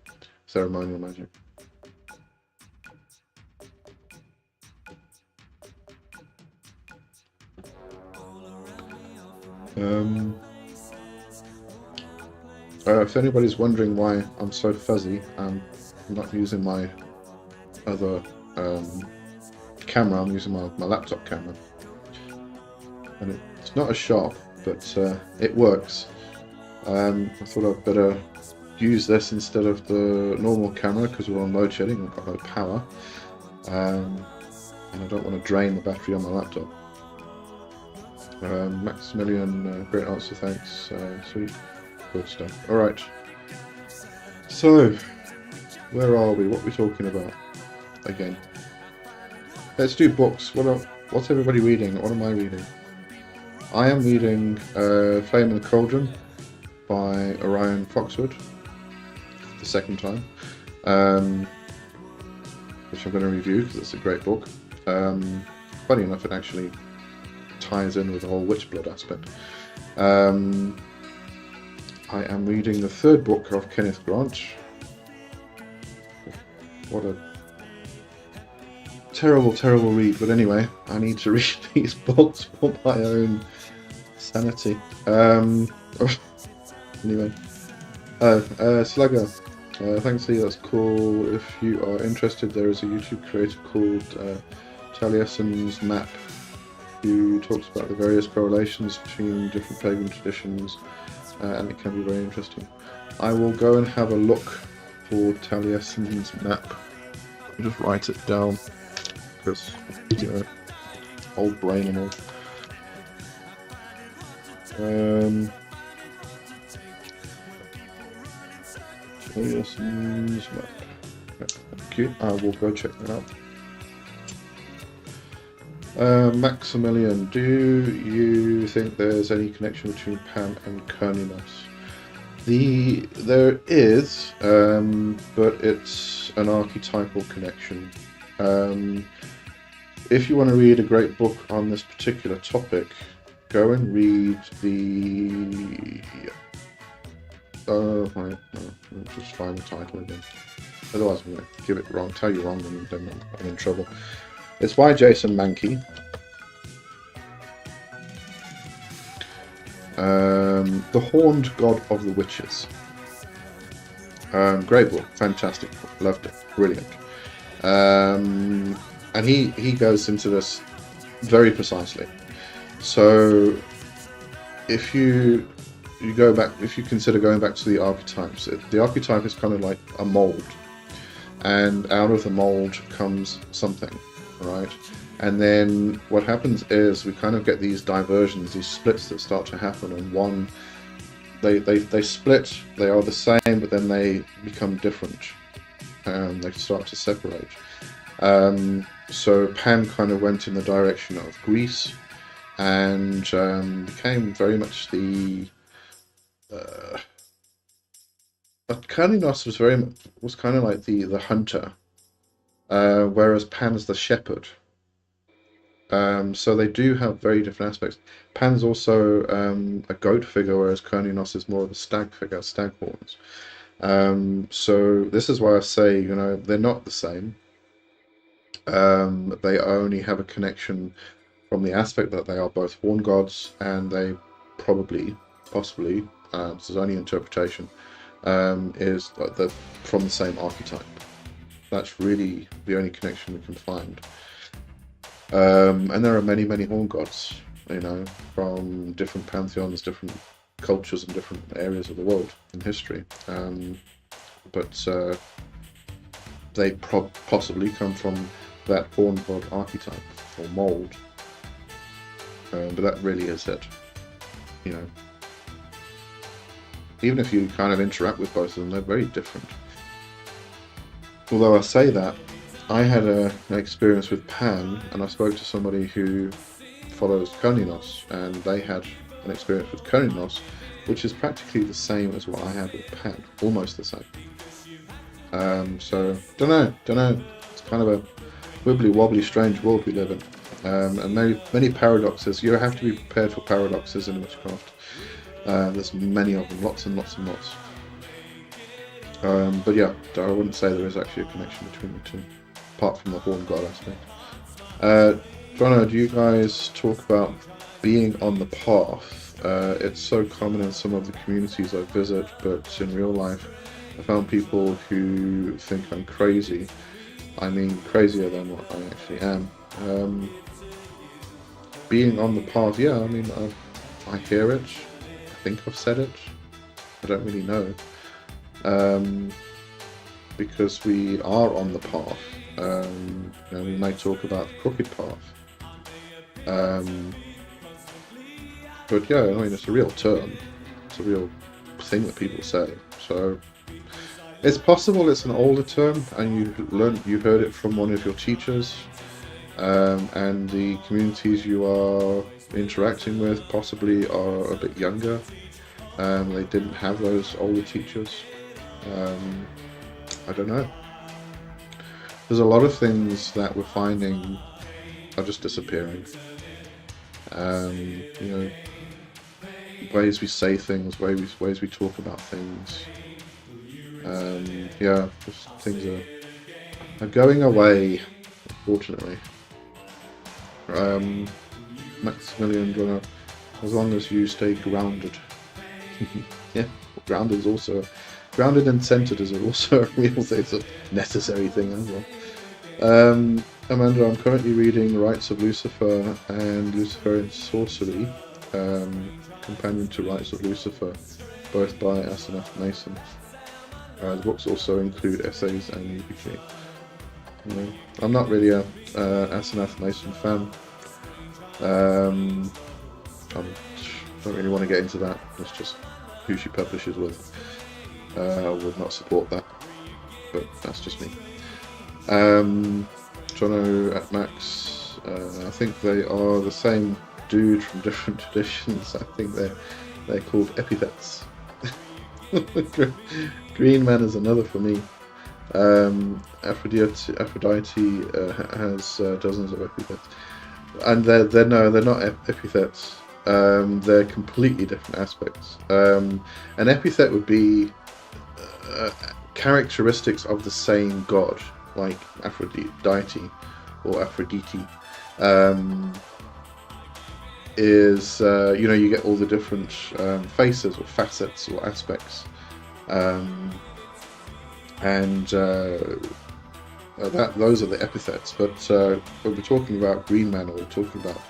ceremonial magic. If anybody's wondering why I'm so fuzzy, I'm not using my other camera, I'm using my laptop camera. And it's not as sharp, but it works. I thought I'd better use this instead of the normal camera because we're on load shedding, I've got no power. And I don't want to drain the battery on my laptop. Maximilian, great answer, thanks. Sweet. Good stuff. Alright. So, where are we? What are we talking about? Again. Let's do books. What's everybody reading? What am I reading? I am reading Flame in the Cauldron by Orion Foxwood. The second time. Which I'm going to review because it's a great book. Funny enough, it actually ties in with the whole witch blood aspect. I am reading the third book of Kenneth Grant. What a terrible, terrible read, but anyway, I need to read these books for my own sanity. Anyway, Slugger, thanks Lee, that's cool. If you are interested, there is a YouTube creator called Taliesin's Map, who talks about the various correlations between different pagan traditions, and it can be very interesting. I will go and have a look for Taliesin's Map. I'll just write it down, because, you know, old brain and all. Taliesin's Map. Thank you. I will go check that out. Maximilian, do you think there's any connection between Pan and Kerninus? There is, but it's an archetypal connection. If you want to read a great book on this particular topic, go and read the... I'll just find the title again. Otherwise I'm going to give it wrong, tell you wrong, and then I'm in trouble. It's by Jason Mankey. The Horned God of the Witches. Great book, fantastic book, loved it, brilliant. And he goes into this very precisely. So if you go back, if you consider going back to the archetypes, the archetype is kind of like a mold, and out of the mold comes something. Right, and then what happens is we kind of get these diversions, these splits that start to happen, and one, they split, they are the same, but then they become different, they start to separate. So Pan kind of went in the direction of Greece and became very much the Kallinos was kind of like the hunter, whereas Pan's the shepherd. So they do have very different aspects. Pan's also a goat figure, whereas Kallinos is more of a stag figure, stag horns. So this is why I say, you know, they're not the same. They only have a connection from the aspect that they are both horn gods, and they possibly, this is only interpretation, is like from the same archetype. That's really the only connection we can find. And there are many, many horn gods, you know, from different pantheons, different cultures, and different areas of the world in history. But they possibly come from that horn god archetype or mold. But that really is it, you know. Even if you kind of interact with both of them, they're very different. Although I say that, I had an experience with Pan, and I spoke to somebody who follows Kallinos, and they had an experience with Kallinos, which is practically the same as what I had with Pan, almost the same. So, don't know. It's kind of a wibbly wobbly, strange world we live in, and many paradoxes. You have to be prepared for paradoxes in witchcraft. There's many of them, lots and lots and lots. But yeah, I wouldn't say there is actually a connection between the two, apart from the horn god aspect. Jono, do you guys talk about being on the path? It's so common in some of the communities I visit, but in real life, I found people who think I'm crazy. I mean, crazier than what I actually am. Being on the path, yeah, I mean, I hear it. I think I've said it. I don't really know. Because we are on the path. You know, we may talk about the crooked path. But yeah, I mean, it's a real term. It's a real thing that people say. So it's possible it's an older term, and you heard it from one of your teachers, and the communities you are interacting with possibly are a bit younger. They didn't have those older teachers. I don't know. There's a lot of things that we're finding are just disappearing. You know, ways we say things, ways we talk about things. Yeah, just things are going away, unfortunately. Maximilian, do you wanna, as long as you stay grounded. Yeah, grounded is also grounded and centered is also a real thing. It's a necessary thing as well. Amanda, I'm currently reading Rites of Lucifer and Luciferian Sorcery, companion to Rites of Lucifer, both by Asenath Mason. The books also include essays and UPG. You know, I'm not really a Asenath Mason fan. I don't really want to get into that. It's just who she publishes with. I would not support that, but that's just me. Jono at Max, I think they are the same dude from different traditions. I think they're called epithets. Green Man is another for me. Aphrodite has dozens of epithets, and they're not epithets. They're completely different aspects. An epithet would be characteristics of the same god, like Aphrodite or Aphrodite. You know, you get all the different faces or facets or aspects, and those are the epithets. But when we're talking about Green Man, or we're talking about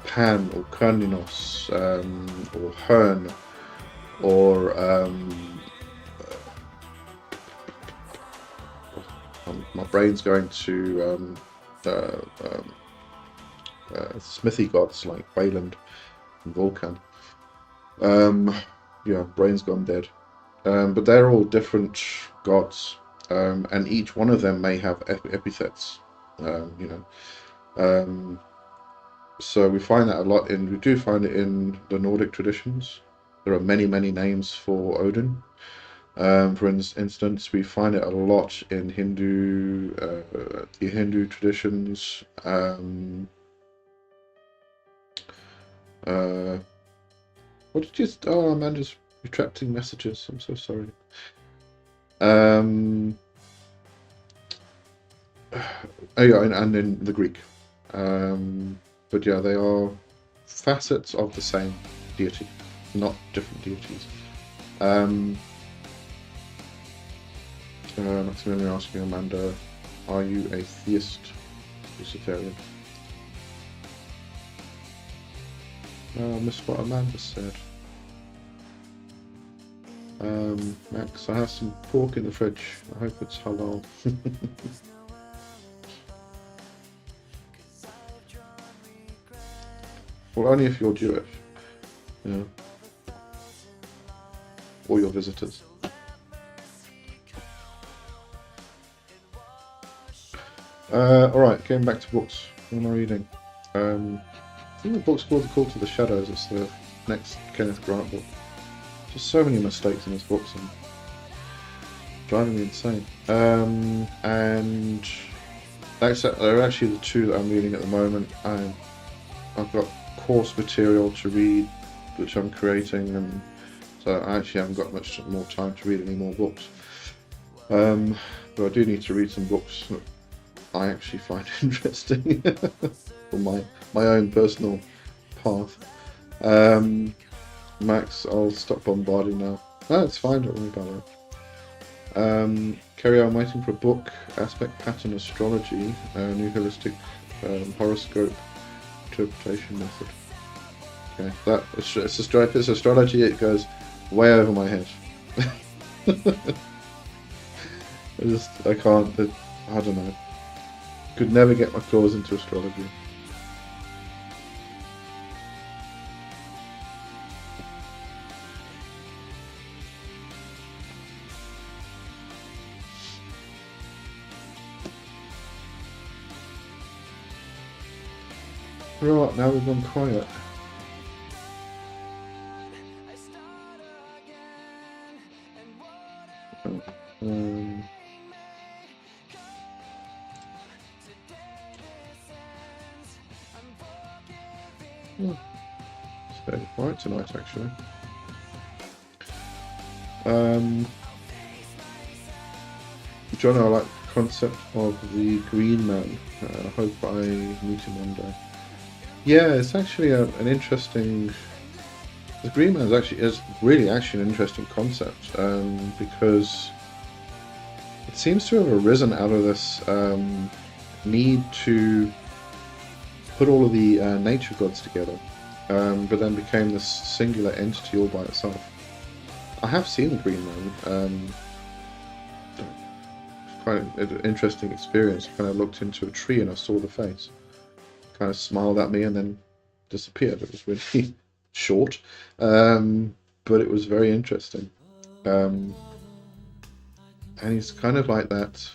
Pan or Kallinos, or Hern, or my brain's going to smithy gods like Wayland and Vulcan. Yeah, brain's gone dead. But they're all different gods, and each one of them may have epithets. you know. So we find that a lot we do find it in the Nordic traditions. There are many, many names for Odin. For instance, we find it a lot in the Hindu traditions. What did you? Oh, I'm just retracting messages. I'm so sorry. Oh yeah, and in the Greek. But yeah, they are facets of the same deity, not different deities. Maximilian asking Amanda, are you a theist, Luciferian? I missed what Amanda said. Max, I have some pork in the fridge. I hope it's halal. Well, only if you're Jewish, you know, or your visitors. Alright, getting back to books. What am I reading? I think the book's called The Call to the Shadows. It's the next Kenneth Grant book. Just so many mistakes in his books and driving me insane. And they're actually the two that I'm reading at the moment. I've got course material to read, which I'm creating, and so I actually haven't got much more time to read any more books. But I do need to read some books that I actually find interesting for my own personal path. Max, I'll stop bombarding now. No, it's fine, don't worry about it. Kerry, I'm waiting for a book, Aspect Pattern Astrology, new holistic horoscope interpretation method. Okay, if it's astrology, it goes way over my head. I can't, I don't know. Could never get my claws into astrology. Right, now we've gone quiet. It's fairly quiet tonight, actually. John, I like the concept of the Green Man. I hope I meet him one day. Yeah, it's actually an interesting. The Green Man is really an interesting concept because it seems to have arisen out of this need to put all of the nature gods together, but then became this singular entity all by itself. I have seen the Green Man. Quite an interesting experience. I kind of looked into a tree and I saw the face. Kind of smiled at me and then disappeared. It was really short, but it was very interesting. And he's kind of like that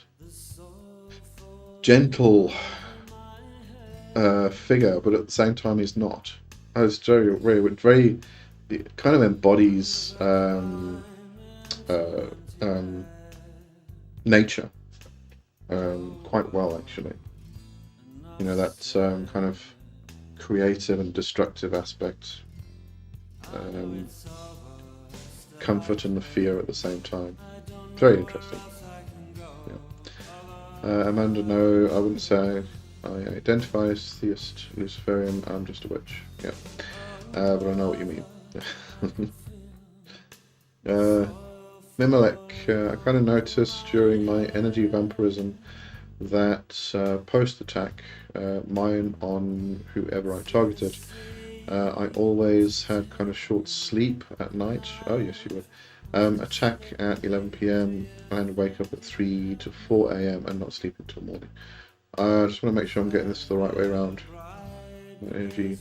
gentle figure, but at the same time he's not. It's very it kind of embodies nature quite well, actually. You know, that kind of creative and destructive aspect, comfort and the fear at the same time. Very interesting. Yeah. Amanda, no, I wouldn't say I identify as theist, Luciferian. I'm just a witch. Yeah, but I know what you mean. Mimilek, I kind of noticed during my energy vampirism that post-attack, mine on whoever I targeted, I always had kind of short sleep at night. Oh yes, you would. Attack at 11 PM and wake up at 3 to 4 AM and not sleep until morning. I just want to make sure I'm getting this the right way around. Energy.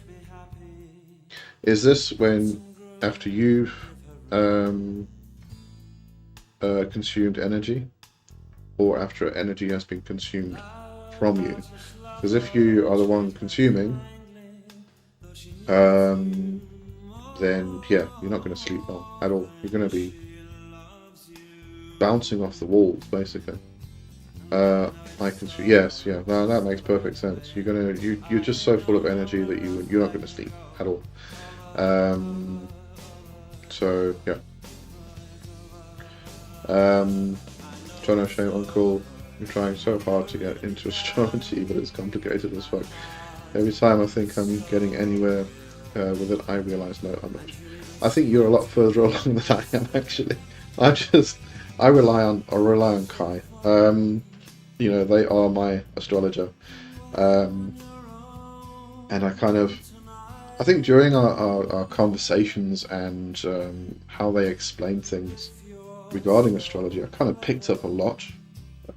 Is this when, after you've consumed energy, or after energy has been consumed from you. Because if you are the one consuming, then yeah, you're not going to sleep well at all. You're going to be bouncing off the walls, basically. I can see. Yes, yeah. No, that makes perfect sense. You're just so full of energy that you're not going to sleep at all. So yeah. Trying to show Uncle, I'm trying so hard to get into astrology, but it's complicated as fuck. Every time I think I'm getting anywhere with it, I realise no, I'm not. I think you're a lot further along than I am, actually. I rely on Kai. You know, they are my astrologer, and I think during our conversations and how they explain things regarding astrology, I kind of picked up a lot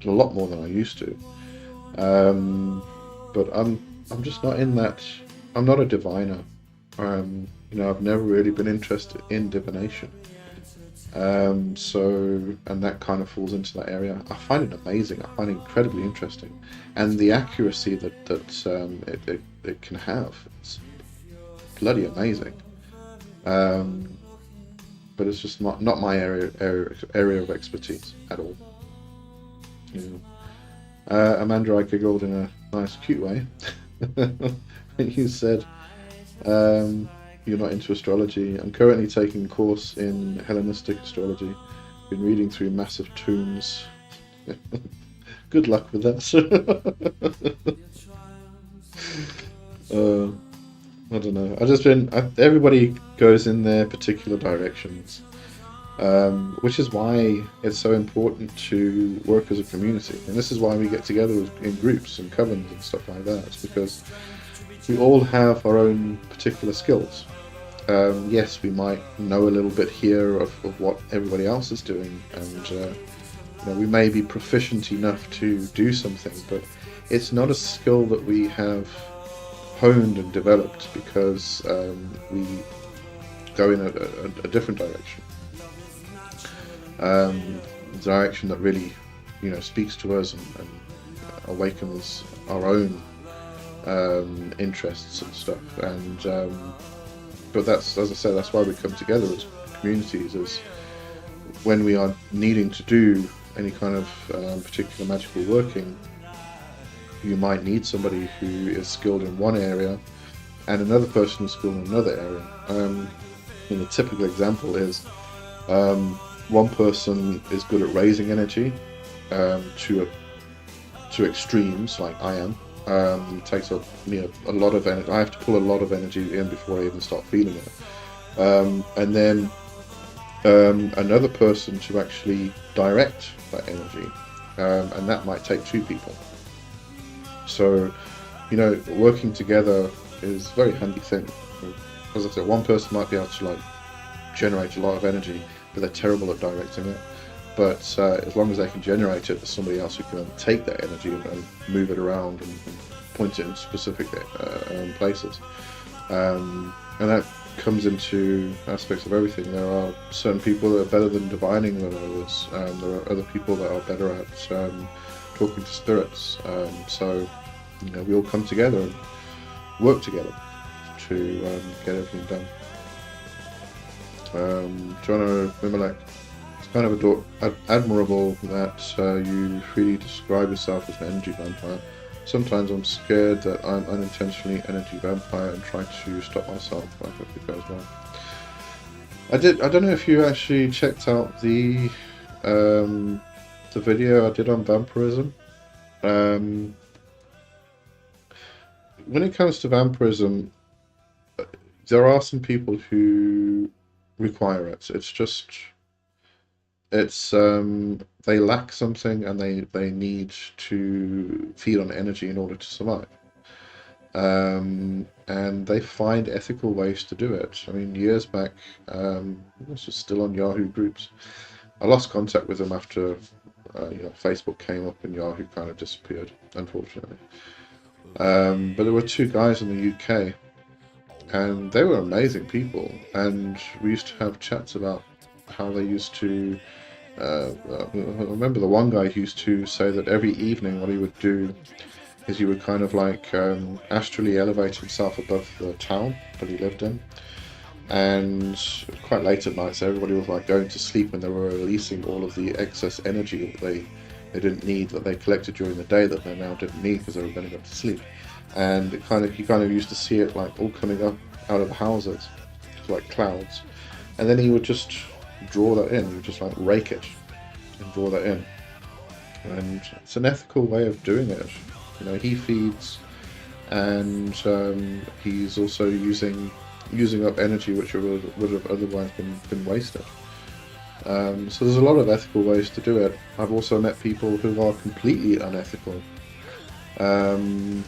more than I used to. But I'm just not in that. I'm not a diviner. You know, I've never really been interested in divination. And that kind of falls into that area. I find it amazing. I find it incredibly interesting, and the accuracy that it can have. It's bloody amazing. But it's just not my area of expertise at all. You know. Amanda, I giggled in a nice, cute way when you said you're not into astrology. I'm currently taking a course in Hellenistic astrology. Been reading through massive tombs. Good luck with that. I don't know. Everybody goes in their particular directions, which is why it's so important to work as a community. And this is why we get together in groups and covens and stuff like that. It's because we all have our own particular skills. Yes, we might know a little bit here of what everybody else is doing, and you know, we may be proficient enough to do something, but it's not a skill that we have honed and developed because we go in a different direction, a direction that really, you know, speaks to us and awakens our own interests and stuff. And but that's, as I said, that's why we come together as communities, is when we are needing to do any kind of particular magical working. You might need somebody who is skilled in one area and another person who's skilled in another area. The typical example is one person is good at raising energy to extremes, like I am. It takes a lot of energy. I have to pull a lot of energy in before I even start feeling it. And then another person to actually direct that energy, and that might take two people. So, you know, working together is a very handy thing. As I said, one person might be able to generate a lot of energy, but they're terrible at directing it. But as long as they can generate it, there's somebody else who can take that energy and move it around and point it in specific places. And that comes into aspects of everything. There are certain people that are better than divining than others. There are other people that are better at talking to spirits. So, you know, we all come together and work together to get everything done. Jono Mimilek, it's kind of admirable that you really describe yourself as an energy vampire. Sometimes I'm scared that I'm unintentionally energy vampire and try to stop myself. I hope it goes well. I don't know if you actually checked out the video I did on vampirism. When it comes to vampirism, there are some people who require it. They lack something and they need to feed on energy in order to survive. And they find ethical ways to do it. I mean, years back, this was still on Yahoo groups. I lost contact with them after Facebook came up and Yahoo kind of disappeared, unfortunately. But there were two guys in the UK, and they were amazing people, and we used to have chats about how they used to I remember the one guy used to say that every evening what he would do is he would kind of like astrally elevate himself above the town that he lived in. And quite late at night, so everybody was like going to sleep, and they were releasing all of the excess energy that they didn't need, that they collected during the day, that they now didn't need because they were going to go to sleep. And he kind of used to see it like all coming up out of the houses, like clouds, and then he would just draw that in. He would just like rake it and draw that in, and it's an ethical way of doing it. You know, he feeds, and he's also using up energy which would have otherwise been wasted. So there's a lot of ethical ways to do it. I've also met people who are completely unethical. One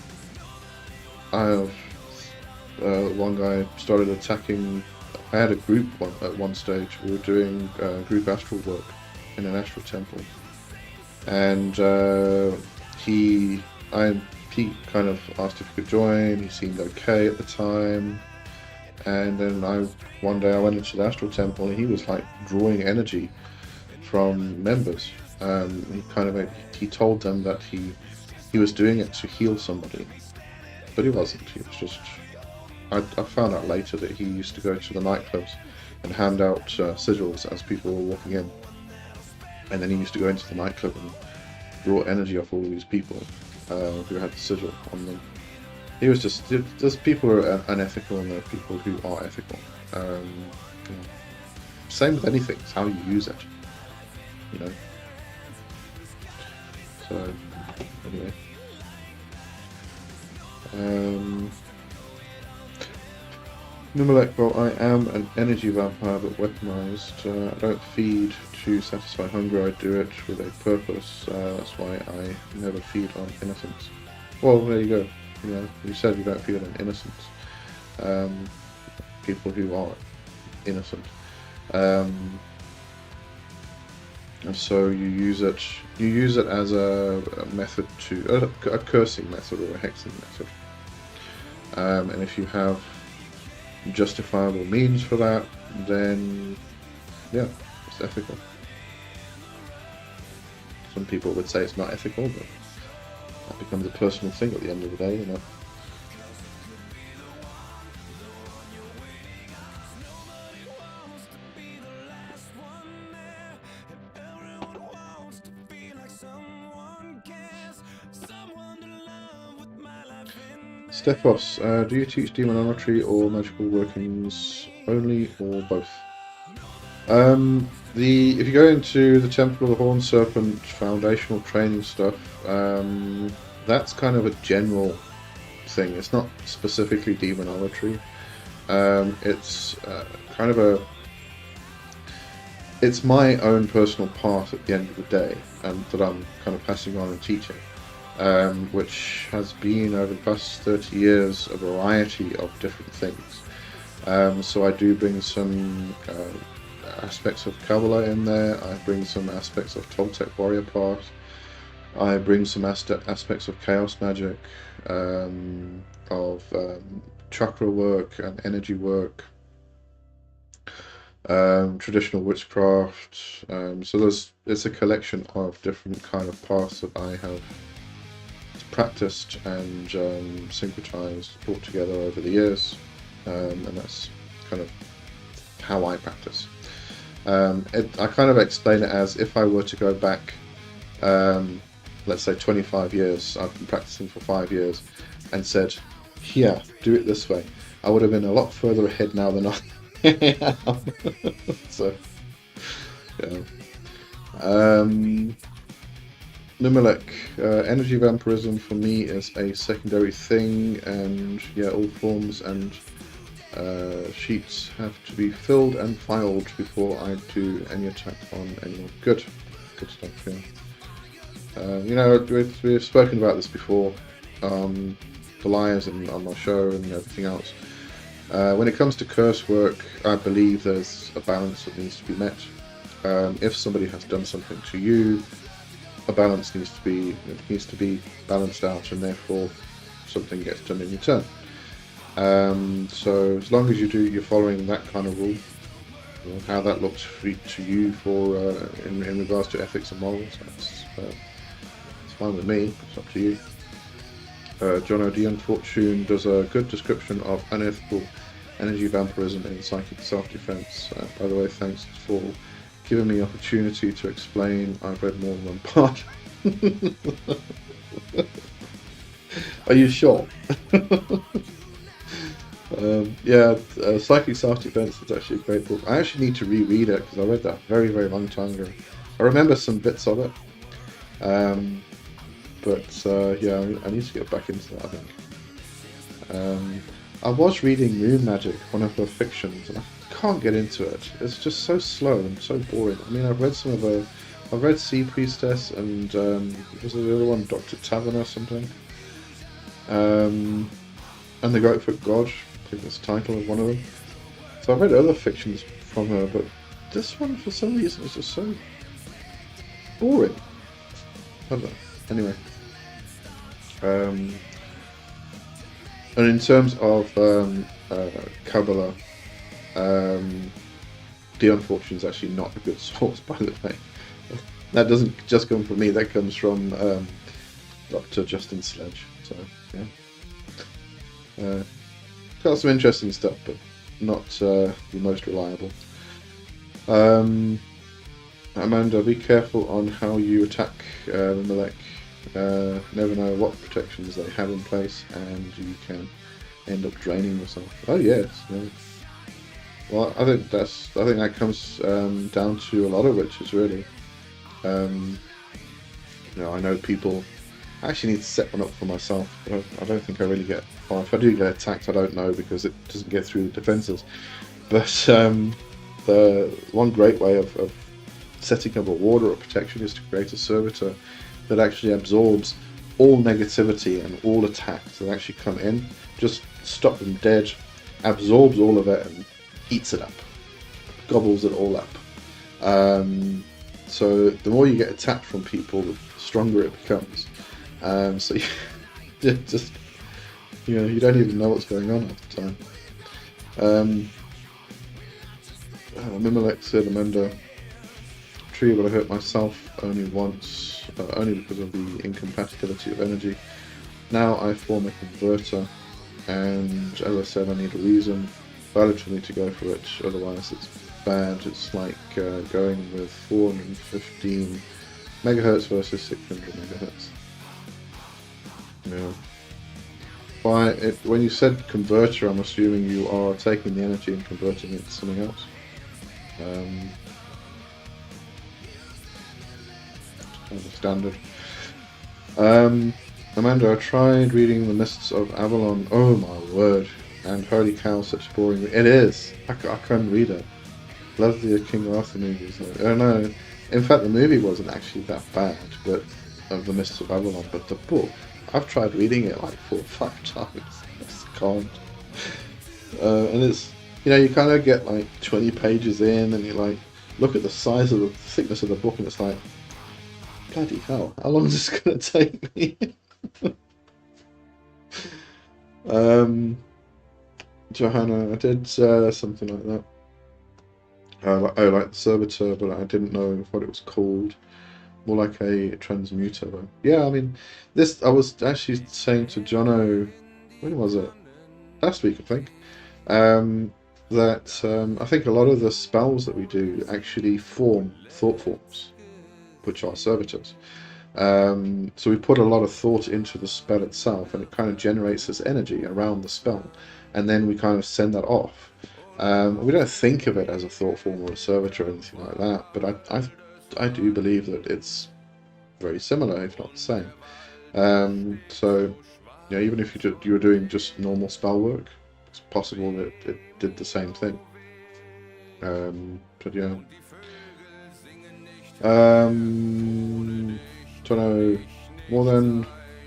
guy started attacking. I had a group at one stage. We were doing group astral work in an astral temple, and he kind of asked if he could join. He seemed okay at the time. And then one day I went into the astral temple, and he was like drawing energy from members. He told them that he was doing it to heal somebody, but he wasn't. He was just. I found out later that he used to go to the nightclubs and hand out sigils as people were walking in, and then he used to go into the nightclub and draw energy off all these people who had the sigil on them. He was just, there's people who are unethical and there are people who are ethical. Same with anything, it's how you use it, you know. So, anyway. Mimelek, well, I am an energy vampire but weaponized. I don't feed to satisfy hunger, I do it with a purpose. That's why I never feed on innocence. Well, there you go. You know, you said you don't feed on innocence. People who are innocent. And so you use it as a method to a cursing method or a hexing method. And if you have justifiable means for that, then yeah, it's ethical. Some people would say it's not ethical, but that becomes a personal thing at the end of the day, you know. Stepos, do you teach demonology or magical workings only, or both? If you go into the Temple of the Horned Serpent foundational training stuff, that's kind of a general thing. It's not specifically demonology. It's kind of it's my own personal path at the end of the day, and that I'm kind of passing on and teaching. Which has been over the past 30 years a variety of different things. So I do bring some aspects of Kabbalah in there, I bring some aspects of Toltec warrior path, I bring some aspects of chaos magic, of chakra work and energy work, traditional witchcraft. So it's a collection of different kind of paths that I have practiced and syncretized, brought together over the years, and that's kind of how I practice. I kind of explain it as if I were to go back, let's say 25 years, I've been practicing for 5 years, and said, here, do it this way, I would have been a lot further ahead now than I am. So, yeah. Mimelek, energy vampirism for me is a secondary thing, and yeah, all forms and sheets have to be filled and filed before I do any attack on anyone. Good stuff, yeah. You know, we've spoken about this before, the liars and on my show and everything else. When it comes to curse work, I believe there's a balance that needs to be met. If somebody has done something to you, a balance needs to be balanced out, and therefore something gets done in return. So as long as you're following that kind of rule, you know, how that looks to you for in regards to ethics and morals, it's fine with me. It's up to you. John D. Unfortune does a good description of unethical energy vampirism in psychic self-defense. By the way, thanks for giving me opportunity to explain. I've read more than one part. Are you sure? Psychic Self-Defense is actually a great book. I actually need to reread it because I read that a very, very long time ago. I remember some bits of it. I need to get back into that, I think. I was reading Moon Magic, one of her fictions, and I can't get into it. It's just so slow and so boring. I mean, I've read some of her... I've read Sea Priestess and, was there the other one, Dr. Tavern or something? And The Goatfoot God, I think that's the title of one of them. So I've read other fictions from her, but this one, for some reason, is just so boring. I don't know. Anyway. And in terms of Kabbalah, The Unfortune is actually not a good source, by the way. That doesn't just come from me, that comes from Dr. Justin Sledge. So, yeah. Got some interesting stuff, but not the most reliable. Amanda, be careful on how you attack the Malek. Never know what protections they have in place, and you can end up draining yourself. Oh yes. Yeah. Well, I think that comes down to a lot of witches, really. I know people. I actually need to set one up for myself, but I don't think I really get. Or if I do get attacked, I don't know because it doesn't get through the defenses. But the one great way of setting up a ward or a protection is to create a servitor that actually absorbs all negativity and all attacks that actually come in, just stop them dead, absorbs all of it and eats it up, gobbles it all up. So the more you get attacked from people, the stronger it becomes. So you just, you don't even know what's going on at the time. Mimilek said, Amanda, true, but I hurt myself only once, only because of the incompatibility of energy. Now I form a converter, and as I said, I need a reason valid for me to go for it, otherwise it's bad. It's like going with 415 megahertz versus 600 megahertz. When you said converter, I'm assuming you are taking the energy and converting it to something else. Kind of standard. Amanda, I tried reading The Mists of Avalon. Oh my word! And holy cow, such boring. It is. I couldn't read it. Love the King Arthur movies. I don't know. In fact, the movie wasn't actually that bad, but of The Mists of Avalon. But the book, I've tried reading it like 4 or 5 times. I just can't. And it's, you kind of get like 20 pages in, and you like look at the size of the thickness of the book, and it's like, bloody hell, how long is this going to take me? Johanna, I did something like that. Like the servitor, but I didn't know what it was called. More like a transmuter, though. Yeah, I mean, I was actually saying to Jono, when was it? Last week, I think. That I think a lot of the spells that we do actually form thought forms, which are servitors. So we put a lot of thought into the spell itself, and it kind of generates this energy around the spell, and then we kind of send that off. We don't think of it as a thought form or a servitor or anything like that, but I do believe that it's very similar, if not the same. So even if you were doing just normal spell work, it's possible that it did the same thing. But yeah. Don't know, more than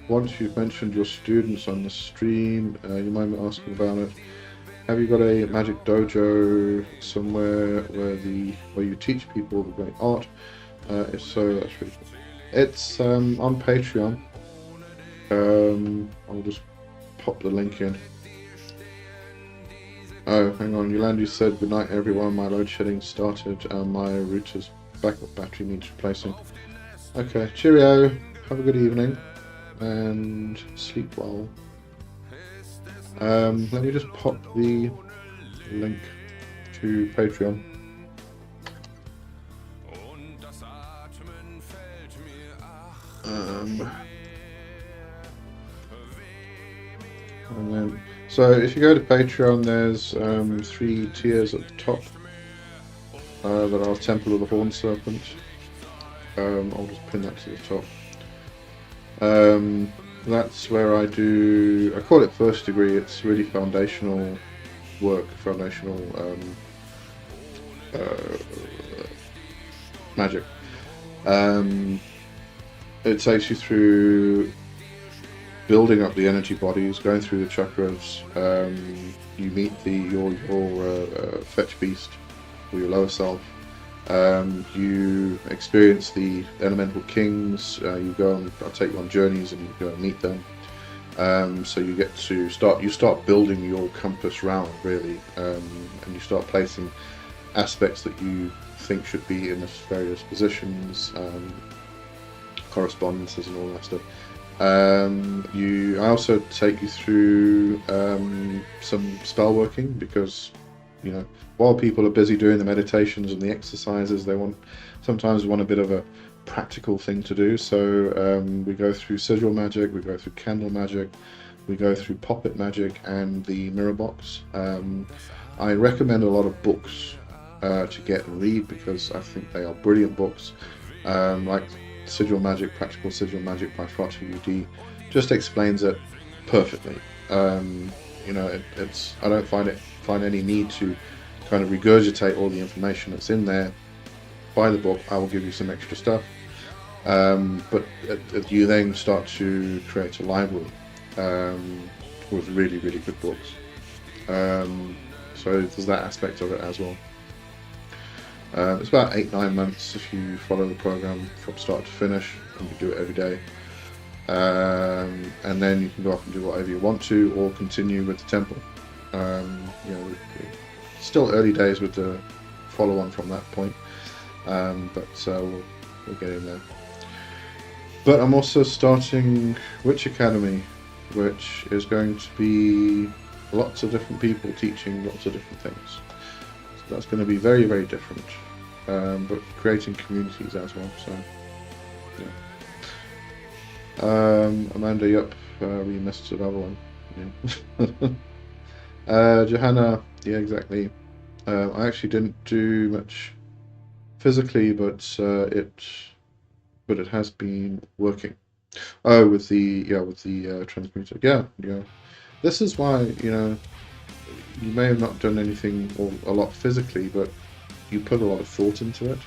once you've mentioned your students on the stream. You might be asking about it. Have you got a magic dojo somewhere where you teach people the great art? If so, that's really cool. It's on Patreon. I'll just pop the link in. Oh, hang on. Yolandi said, good night everyone. My load shedding started and my router's backup battery needs replacing. Okay, cheerio. Have a good evening. and sleep well. Let me just pop the link to Patreon. And then, so if you go to Patreon, there's 3 tiers at the top that are Temple of the Horned Serpent. I'll just pin that to the top. That's where I call it first degree. It's really foundational work, foundational magic. It takes you through building up the energy bodies, going through the chakras. You meet your fetch beast, or your lower self. You experience the elemental kings. I'll take you on journeys and you go and meet them. So you get to start building your compass round, really, and you start placing aspects that you think should be in various positions, correspondences and all that stuff. I also take you through some spell working, because while people are busy doing the meditations and the exercises, they sometimes want a bit of a practical thing to do. So we go through sigil magic, we go through candle magic, we go through poppet magic and the mirror box. I recommend a lot of books to get and read, because I think they are brilliant books, like Sigil Magic, Practical Sigil Magic by Frater UD, just explains it perfectly. I don't find any need to kind of regurgitate all the information that's in there. Buy the book. I will give you some extra stuff, but you then start to create a library with really, really good books. So there's that aspect of it as well. It's about 8-9 months if you follow the program from start to finish, and you do it every day. And then you can go off and do whatever you want to, or continue with the temple. Still early days with the follow-on from that point, but we'll get in there. But I'm also starting Witch Academy, which is going to be lots of different people teaching lots of different things. That's going to be very, very different, but creating communities as well. So, yeah. Amanda, yep, we missed another one. Yeah. Johanna, yeah, exactly. I actually didn't do much physically, but it has been working. Oh, with the transmuter. Yeah. This is why you may have not done anything or a lot physically, but you put a lot of thought into it.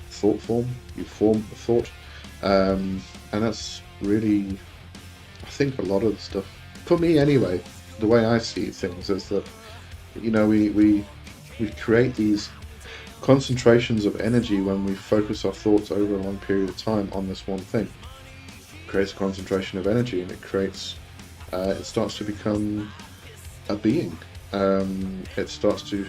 Thought form. You form a thought, and that's really, I think, a lot of the stuff. For me, anyway, the way I see things is that we create these concentrations of energy when we focus our thoughts over a long period of time on this one thing. It creates a concentration of energy, and it starts to become a being. It starts to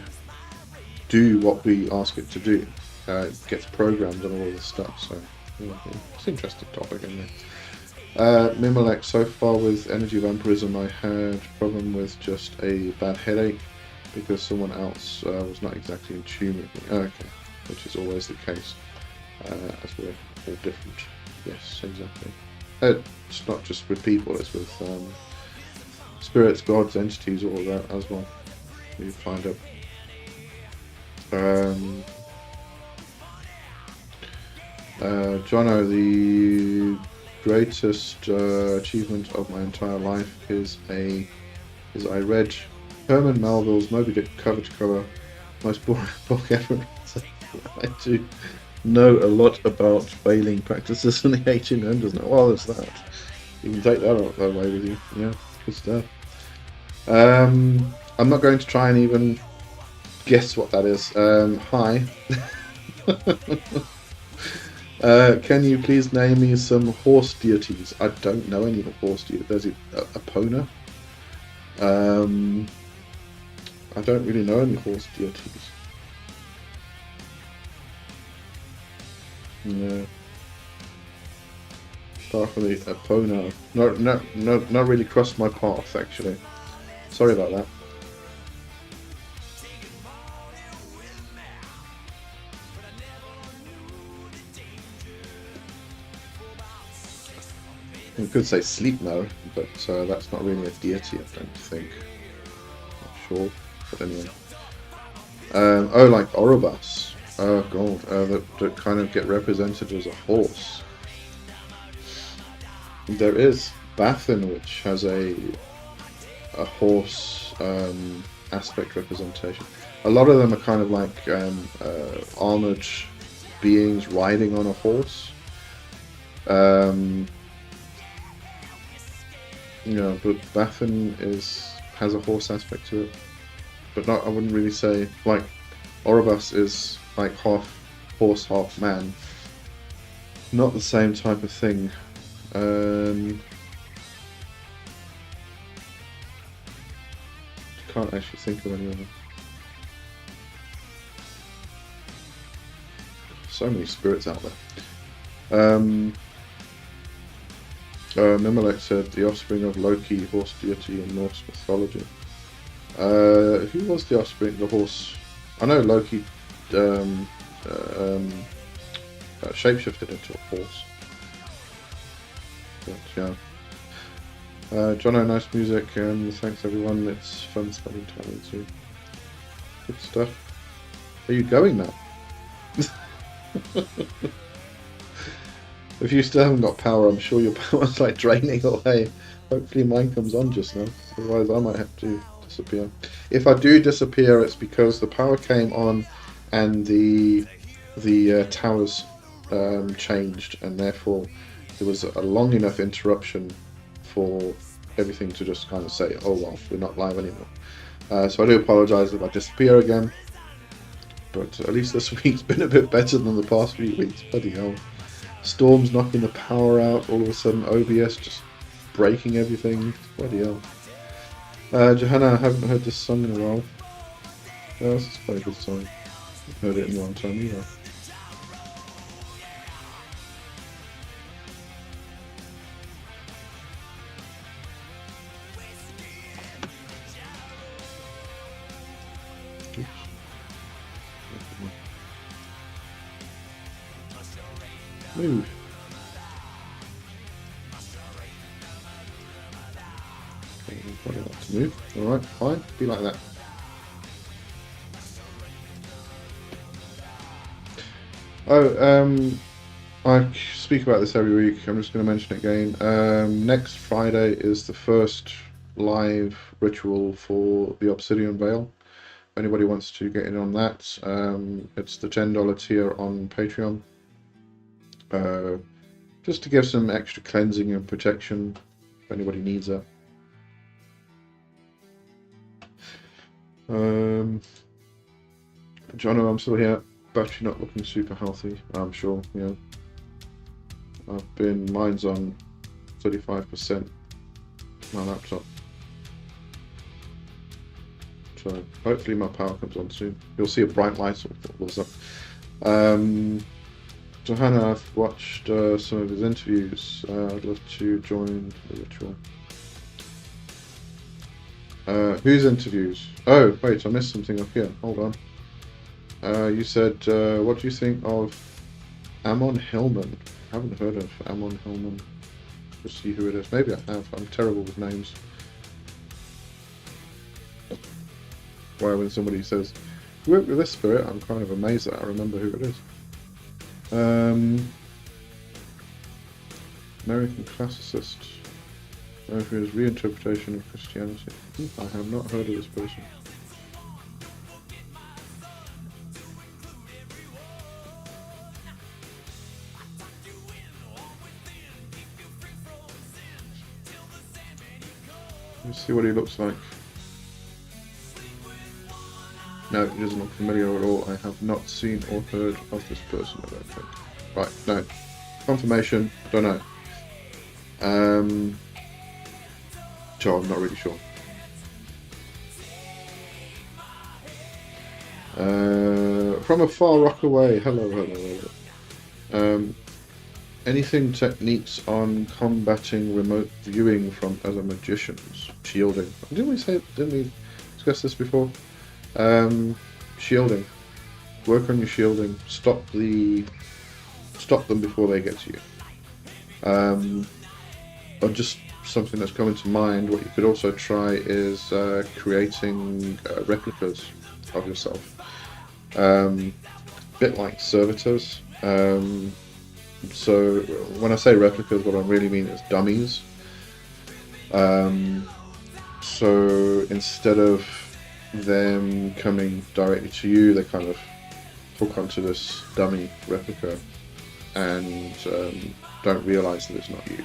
do what we ask it to do. It gets programmed and all this stuff. So it's an interesting topic, isn't it? Mimilek, so far with energy vampirism, I had a problem with just a bad headache because someone else was not exactly in tune with me. Okay, which is always the case, as we're all different. Yes, exactly. It's not just with people, it's with spirits, gods, entities, all of that as well. You find out. Jono, the greatest achievement of my entire life is I read Herman Melville's Moby Dick cover to cover, most boring book ever. I do know a lot about failing practices in the 1800s now. Well, there's that. You can take that away with you. Yeah, good stuff. I'm not going to try and even guess what that is. Hi. Can you please name me some horse deities? I don't know any horse deities. There's Epona. I don't really know any horse deities. No. Far from the Epona. Not really crossed my path, actually. Sorry about that. We could say sleep now, but that's not really a deity, I don't think. Not sure, but anyway. Oh, like Orobas. Oh god, that kind of get represented as a horse. There is Bathin, which has a horse aspect representation. A lot of them are kind of like armored beings riding on a horse. You know, but Bathin has a horse aspect to it, but not. I wouldn't really say like Orobas is like half horse, half man. Not the same type of thing. Can't actually think of any other. So many spirits out there. Mimelek said the offspring of Loki, horse deity in Norse mythology. Who was the offspring, the horse? I know Loki shapeshifted into a horse. But yeah. Jono, nice music, and thanks everyone. It's fun spending time with you. Good stuff. Are you going now? If you still haven't got power, I'm sure your power's like draining away. Hopefully mine comes on just now, otherwise I might have to disappear. If I do disappear, it's because the power came on and the towers changed, and therefore there was a long enough interruption for everything to just kind of say, oh well, we're not live anymore. So I do apologise if I disappear again, but at least this week's been a bit better than the past few weeks. Bloody hell. Storms knocking the power out, all of a sudden OBS just breaking everything. Bloody hell. Johanna, I haven't heard this song in a while. Oh, this is quite a good song. I haven't heard it in a long time either. Move. Okay, probably not to move. Alright, fine. Be like that. Oh, I speak about this every week. I'm just going to mention it again. Next Friday is the first live ritual for the Obsidian Veil. If anybody wants to get in on that, it's the $10 tier on Patreon. Just to give some extra cleansing and protection if anybody needs it. Jono, I'm still here. Battery not looking super healthy, I'm sure. Yeah, mine's on 35%. My laptop. So hopefully my power comes on soon. You'll see a bright light or something. Johanna, I've watched some of his interviews. I'd love to join the ritual. Whose interviews? Oh, wait, I missed something up here. Hold on. You said, what do you think of Amon Hillman? I haven't heard of Amon Hillman. Let's see who it is. Maybe I have. I'm terrible with names. Why, when somebody says, you work with this spirit, I'm kind of amazed that I remember who it is. American classicist. For his reinterpretation of Christianity. I have not heard of this person. Let's see what he looks like. No, he doesn't look familiar at all. I have not seen or heard of this person, I don't think. Right, no. Confirmation, don't know. Sure, I'm not really sure. From a far rock away. Hello. Anything techniques on combating remote viewing from other magicians? Shielding. Didn't we discuss this before? Shielding. Work on your shielding. Stop them before they get to you. Or just something that's coming to mind. What you could also try is creating replicas of yourself. Bit like servitors. So when I say replicas, what I really mean is dummies. So instead of them coming directly to you, they kind of hook onto this dummy replica and don't realize that it's not you.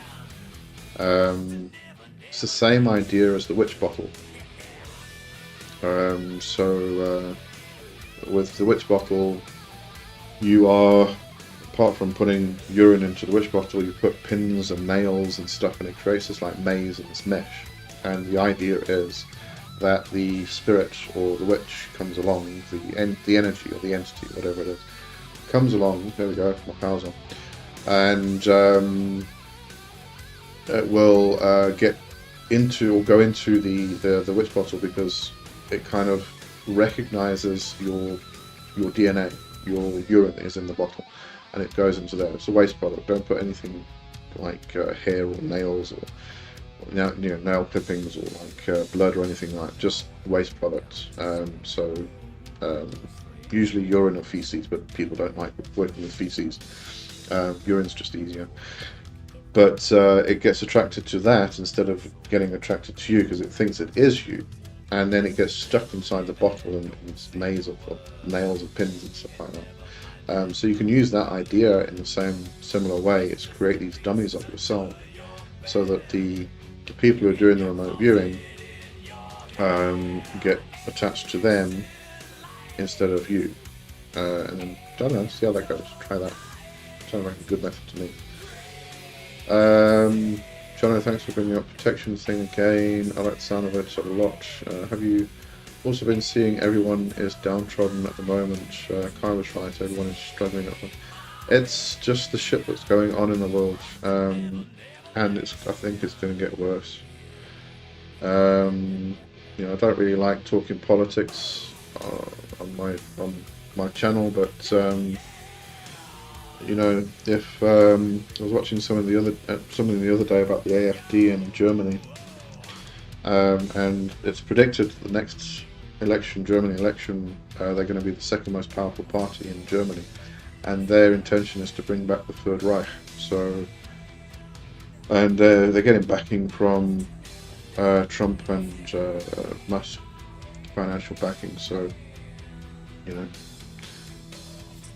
It's the same idea as the witch bottle. With the witch bottle, you are, apart from putting urine into the witch bottle, you put pins and nails and stuff, and it creates this like maze and this mesh. And the idea is that the spirit or the witch comes along, the energy or the entity, whatever it is, comes along. There we go, my power's on, and it will get into or go into the witch bottle because it kind of recognizes your DNA, your urine is in the bottle, and it goes into there. It's a waste product. Don't put anything like hair or nails or nail clippings or like blood or anything like that. Just waste products. Usually urine or feces, but people don't like working with feces. Urine's just easier. But it gets attracted to that instead of getting attracted to you because it thinks it is you. And then it gets stuck inside the bottle and it's maze of nails and pins and stuff like that. So you can use that idea in the similar way. It's create these dummies of yourself so that the people who are doing the remote viewing get attached to them instead of you. And then, I don't know, see how that goes. Try that. Sounds like a good method to me. Jono, thanks for bringing up protection thing again. I like the sound of it a lot. Have you also been seeing everyone is downtrodden at the moment? Kai was right, everyone is struggling at the moment. It's just the shit that's going on in the world, and I think it's going to get worse. I don't really like talking politics on my channel, but if I was watching something the other day about the AfD in Germany, and it's predicted the next German election, they're going to be the second most powerful party in Germany, and their intention is to bring back the Third Reich. So, and they're getting backing from Trump and Musk, financial backing. So,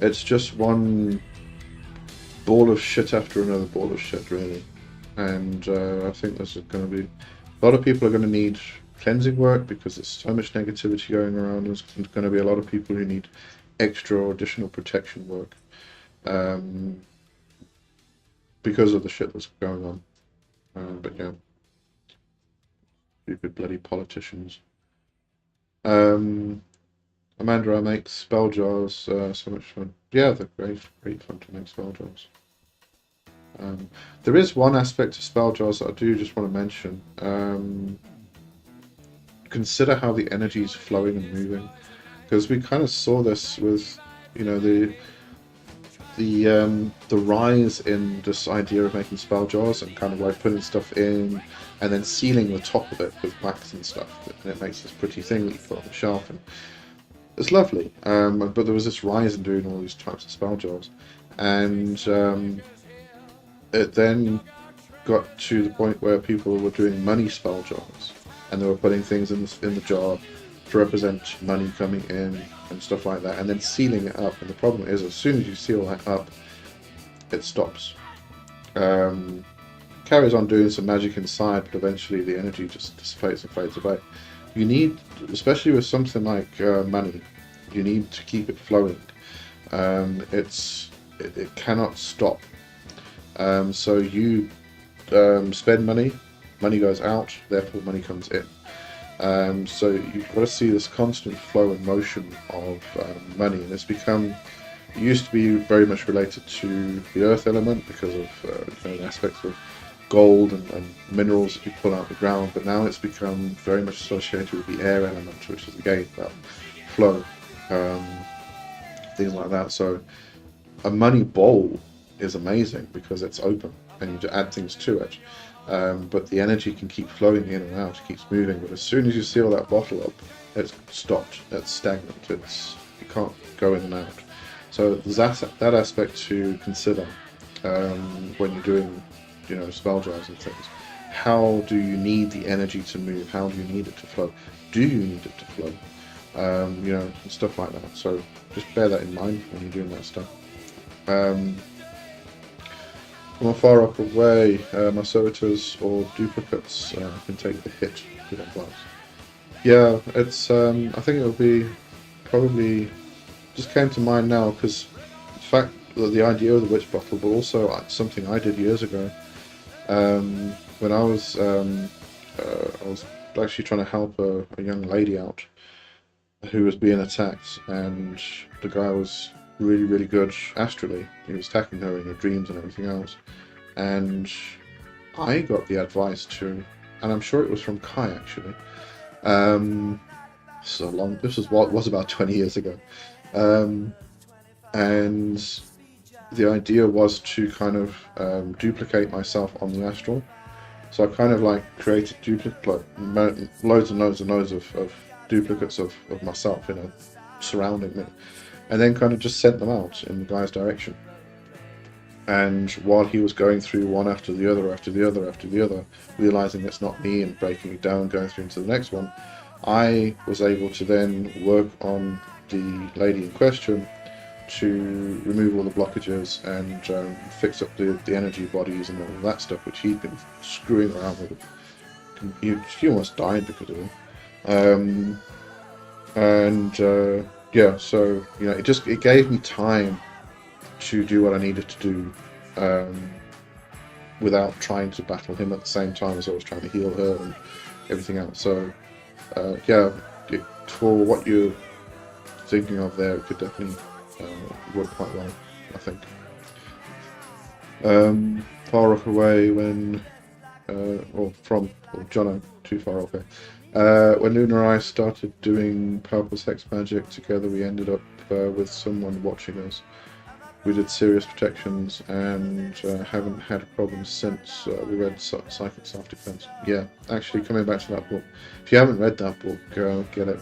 it's just one ball of shit after another ball of shit, really. And I think there's going to be a lot of people are going to need cleansing work because there's so much negativity going around. There's going to be a lot of people who need extra or additional protection work because of the shit that's going on. But yeah, stupid bloody politicians. Amanda, I make spell jars, so much fun. Yeah, they're great fun to make spell jars. There is one aspect of spell jars that I do just want to mention. Consider how the energy is flowing and moving, because we kind of saw this with, the rise in this idea of making spell jars and kind of like putting stuff in and then sealing the top of it with wax and stuff, and it makes this pretty thing that you put on the shelf, and it's lovely. But there was this rise in doing all these types of spell jars, and it then got to the point where people were doing money spell jars, and they were putting things in the jar to represent money coming in and stuff like that, and then sealing it up. And the problem is, as soon as you seal that up, it stops. Carries on doing some magic inside, but eventually the energy just dissipates and fades away. You need, especially with something like money, you need to keep it flowing. It cannot stop. So you spend money goes out, therefore money comes in. So you've got to see this constant flow and motion of money, and it's become used to be very much related to the earth element because of the aspects of gold and minerals that you pull out of the ground, but now it's become very much associated with the air element, which is again about flow, things like that. So a money bowl is amazing because it's open and you add things to it, but the energy can keep flowing in and out, it keeps moving. But as soon as you seal that bottle up, it's stopped, it's stagnant, it can't go in and out. So there's that aspect to consider when you're doing, spell jars and things. How do you need the energy to move? How do you need it to flow? Do you need it to flow? And stuff like that. So just bear that in mind when you're doing that stuff. From far up away, my servitors or duplicates can take the hit with that glass. Yeah, it's. I think it would be probably just came to mind now because the fact that the idea of the witch bottle, but also something I did years ago. When I was actually trying to help a young lady out who was being attacked, and the guy was really, really good astrally. He was attacking her in her dreams and everything else. And I got the advice to, and I'm sure it was from Kai actually. This was about 20 years ago. And the idea was to kind of duplicate myself on the astral. So I kind of like created loads and loads and loads of duplicates of myself, surrounding me, and then kind of just sent them out in the guy's direction. And while he was going through one after the other, after the other, after the other, realizing it's not me and breaking it down, going through into the next one, I was able to then work on the lady in question to remove all the blockages and fix up the energy bodies and all of that stuff, which he'd been screwing around with. He almost died because of it. Yeah, so it gave me time to do what I needed to do without trying to battle him at the same time as I was trying to heal her and everything else. So for what you're thinking of there, it could definitely work quite well, I think. Far off away when Jono, too far off there. When Luna and I started doing Purple Sex Magic together, we ended up with someone watching us. We did serious protections and haven't had a problem since. We read Psychic Self-Defense. Yeah, actually, coming back to that book. If you haven't read that book, get it.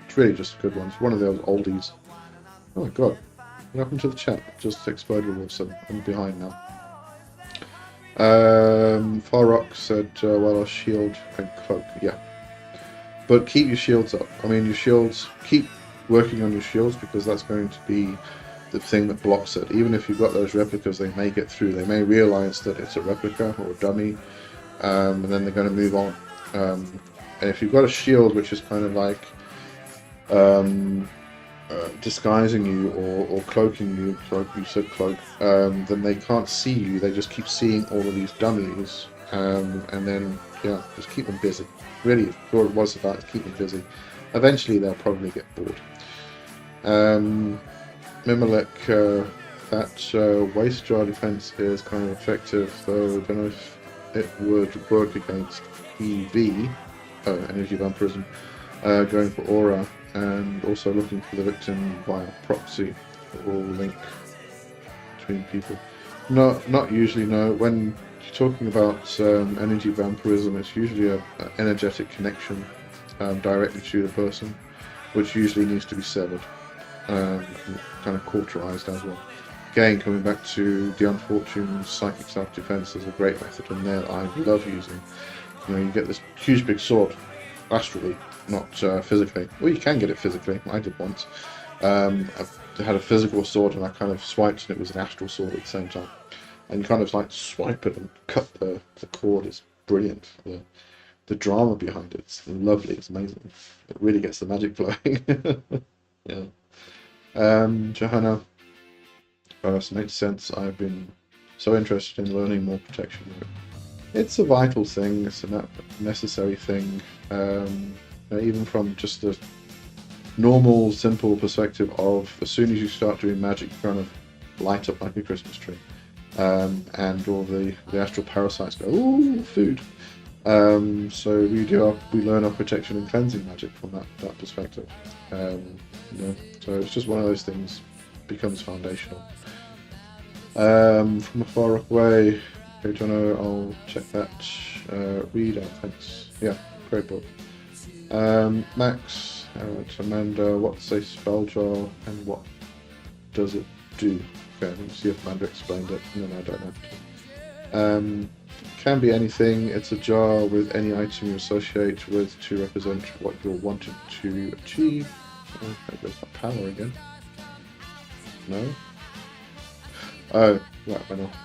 It's really just a good one. It's one of those oldies. Oh my god, what happened to the chat? It just exploded all of a sudden. I'm behind now. Far Rock said, well, our shield and cloak. Yeah. But keep your shields up. I mean, your shields, keep working on your shields because that's going to be the thing that blocks it. Even if you've got those replicas, they may get through. They may realize that it's a replica or a dummy, and then they're going to move on. And if you've got a shield which is kind of like disguising you or cloaking you, then they can't see you. They just keep seeing all of these dummies, and then just keep them busy. Really, what it was about is keep them busy. Eventually, they'll probably get bored. Mimilek, that waste jar defense is kind of effective, though I don't know if it would work against EV, energy vampirism, going for aura, and also looking for the victim via proxy or link between people. Not usually, no. When you're talking about energy vampirism, it's usually an energetic connection directly to the person, which usually needs to be severed. Kind of cauterized as well. Again, coming back to the Unfortuned Psychic Self-Defense, is a great method in there that I love using. You get this huge big sword, astrally, not physically. Well, you can get it physically. I did once. I had a physical sword and I kind of swiped and it was an astral sword at the same time. And you kind of like swipe it and cut the cord. It's brilliant. The drama behind it's lovely. It's amazing. It really gets the magic flowing. Yeah. Johanna, it makes sense. I've been so interested in learning more protection. It's a vital thing. It's a necessary thing. Even from just the normal, simple perspective of as soon as you start doing magic, you kind of light up like a Christmas tree. And all the astral parasites go, ooh, food. So we learn our protection and cleansing magic from that perspective. So it's just one of those things becomes foundational. From afar away, okay, Jono, I'll check that. Read, thanks. Yeah, great book. Max, Amanda, what's a spell jar and what does it do? Okay, let me see if Amanda explained it. No, I don't know. Can be anything. It's a jar with any item you associate with to represent what you're wanting to achieve. Oh, there goes my power again. No? Oh, that went off.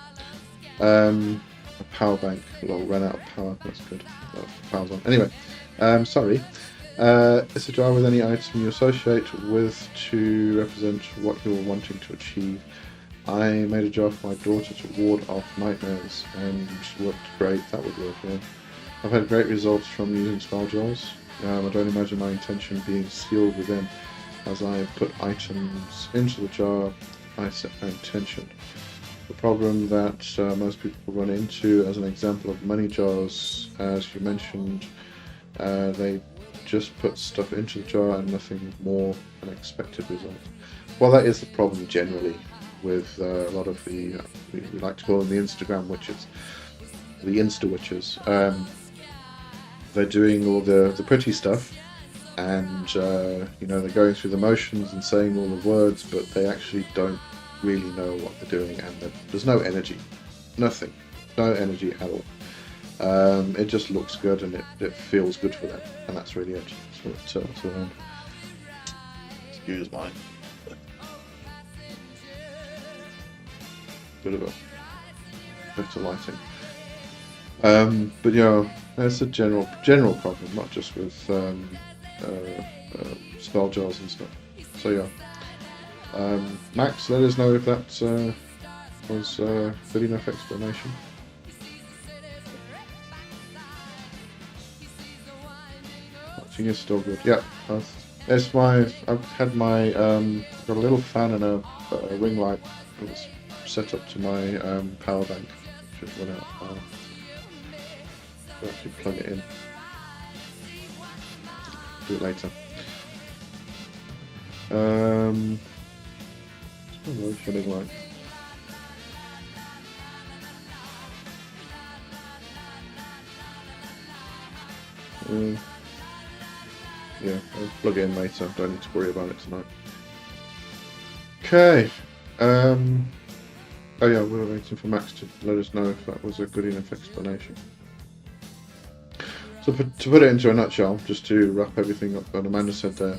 A power bank. Well, ran out of power. That's good. Oh, power's on. Anyway, sorry. It's a jar with any item you associate with to represent what you're wanting to achieve. I made a jar for my daughter to ward off nightmares and worked great. That would work, yeah. I've had great results from using spell jars. I don't imagine my intention being sealed within. As I put items into the jar, I set my intention. The problem that most people run into, as an example of money jars, as you mentioned, they just put stuff into the jar and nothing more, an expected result. Well, that is the problem generally with a lot of the, we like to call them the Instagram witches, the Insta witches. They're doing all the pretty stuff, and they're going through the motions and saying all the words, but they actually don't really know what they're doing, and there's no energy, nothing, no energy at all. It just looks good and it feels good for them, and that's really it. So excuse my bit of a better lighting. But yeah, that's a general problem, not just with spell jars and stuff. So yeah, Max, let us know if that was good enough explanation. Watching is still good. Yeah, I've had my got a little fan and a ring light. It was set up to my power bank. Just run out of power. So actually plug it in. Do it later. What it's feeling like. Yeah, I'll plug it in later. Don't need to worry about it tonight. Okay. Oh yeah, we're waiting for Max to let us know if that was a good enough explanation. So to put it into a nutshell, just to wrap everything up what Amanda said there,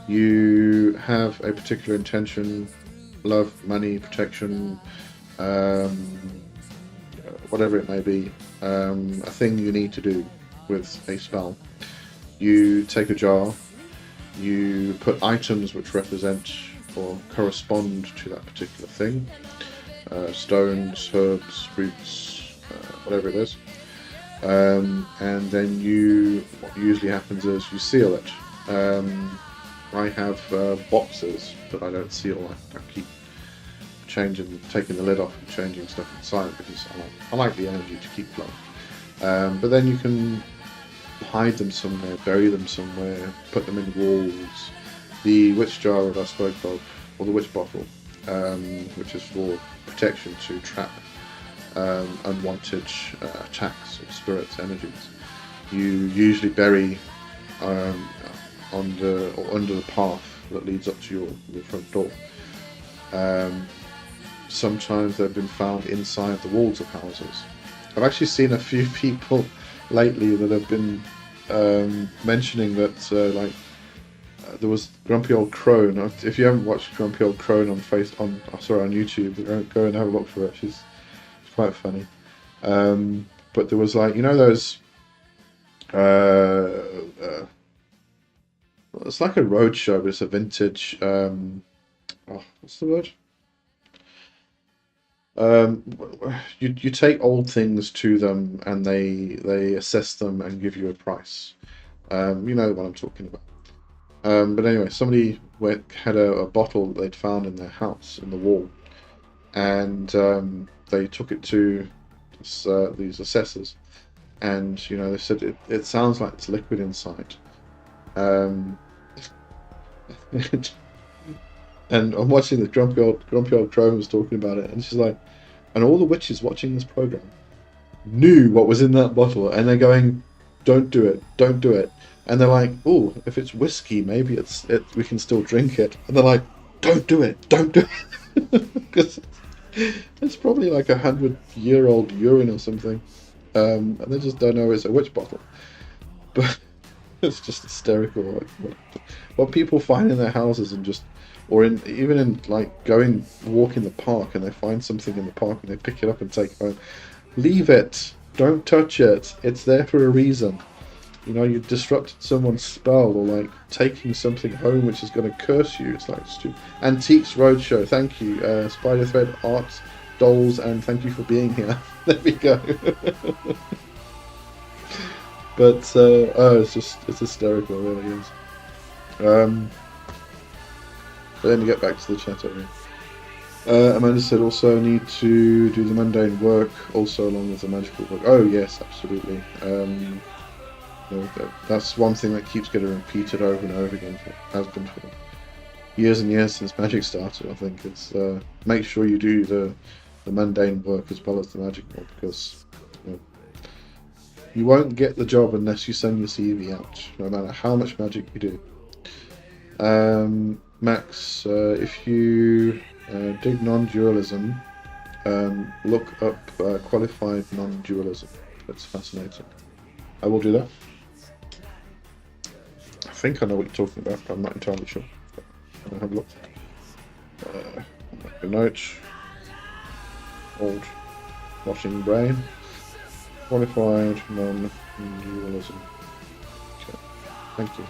you have a particular intention, love, money, protection, whatever it may be, a thing you need to do with a spell. You take a jar, you put items which represent or correspond to that particular thing, stones, herbs, roots, whatever it is, and then what usually happens is you seal it. I have boxes, but I don't seal. I keep taking the lid off and changing stuff inside because I like the energy to keep flowing. But then you can hide them somewhere, bury them somewhere, put them in walls. The witch jar that I spoke of, or the witch bottle, which is for protection to trap unwanted attacks of spirits, energies. You usually bury under the path that leads up to your front door. Sometimes they've been found inside the walls of houses. I've actually seen a few people lately that have been mentioning that there was Grumpy Old Crone. If you haven't watched Grumpy Old Crone on YouTube, go and have a look for her. She's quite funny. But there was those it's like a roadshow, but it's a vintage what's the word? You take old things to them and they assess them and give you a price. You know what I'm talking about. But anyway, somebody had a bottle that they'd found in their house in the wall, and they took it to these assessors, and they said it sounds like it's liquid inside. Um, and I'm watching the grumpy old crone was talking about it, and she's like, and all the witches watching this program knew what was in that bottle, and they're going, "Don't do it, don't do it." And they're like, "Oh, if it's whiskey, maybe we can still drink it." And they're like, "Don't do it, don't do it," because it's probably like 100-year-old urine or something, and they just don't know it's a witch bottle. But it's just hysterical, like what people find in their houses, and just, or even in like walk in the park, and they find something in the park and they pick it up and take it home. Leave it. Don't touch it. It's there for a reason. You've disrupted someone's spell, or like taking something home which is going to curse you. It's like stupid. Antiques Roadshow, thank you. Spider Thread Arts, Dolls, and thank you for being here. There we go. But it's hysterical, it really is. But then to get back to the chat over here. Amanda said also need to do the mundane work also along with the magical work. Oh yes, absolutely. That's one thing that keeps getting repeated over and over again. Has been for years and years since magic started. I think it's make sure you do the mundane work as well as the magic work, because you won't get the job unless you send your CV out, no matter how much magic you do. Max, if you dig non-dualism, look up qualified non-dualism. That's fascinating. I will do that. I think I know what you're talking about, but I'm not entirely sure. I'll have a look. A note. Old rotting brain. Qualified non-dualism. Okay. Thank you.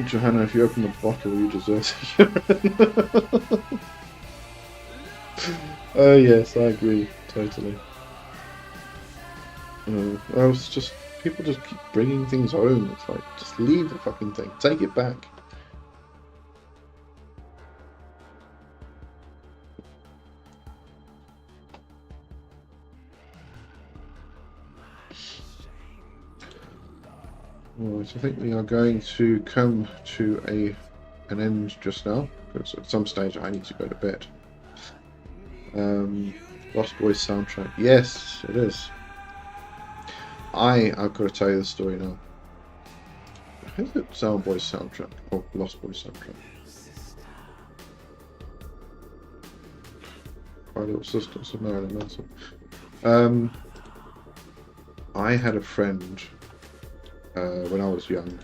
Johanna, if you open the bottle, you deserve it. Oh yes, I agree, totally. People just keep bringing things home. It's like, just leave the fucking thing, take it back. Right, I think we are going to come to an end just now, because at some stage I need to go to bed. Lost Boys soundtrack. Yes, it is. I've got to tell you the story now. Is it Sound Boys soundtrack or Lost Boys soundtrack? My Little Sisters of Marilyn Manson. I had a friend when I was young.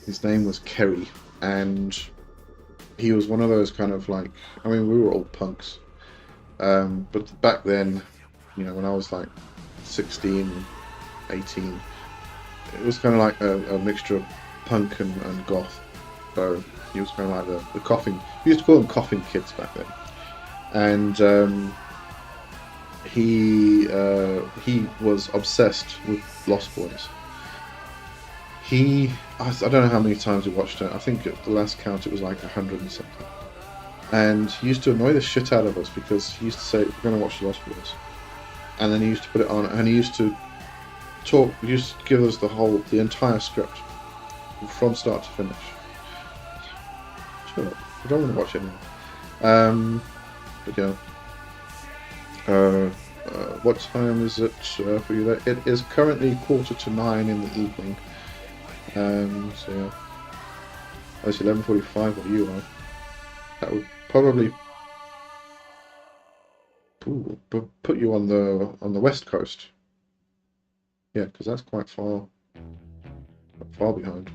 His name was Kerry, and he was one of those kind of like, I mean, we were all punks, but back then, when I was like 16, 18, it was kind of like a mixture of punk and goth. So he was kind of like the coffin. We used to call them coffin kids back then. And he was obsessed with Lost Boys. I don't know how many times we watched it. I think at the last count it was like 100 and something. And he used to annoy the shit out of us because he used to say, "We're going to watch the Lost Boys," and then he used to put it on, and he used to give us the entire script from start to finish. Shut up. I don't want to watch it anymore. But yeah. What time is it for you there? It is currently 8:45 in the evening. So yeah. It's 11:45 where you are. That would probably put you on the west coast. Yeah, because that's quite far behind.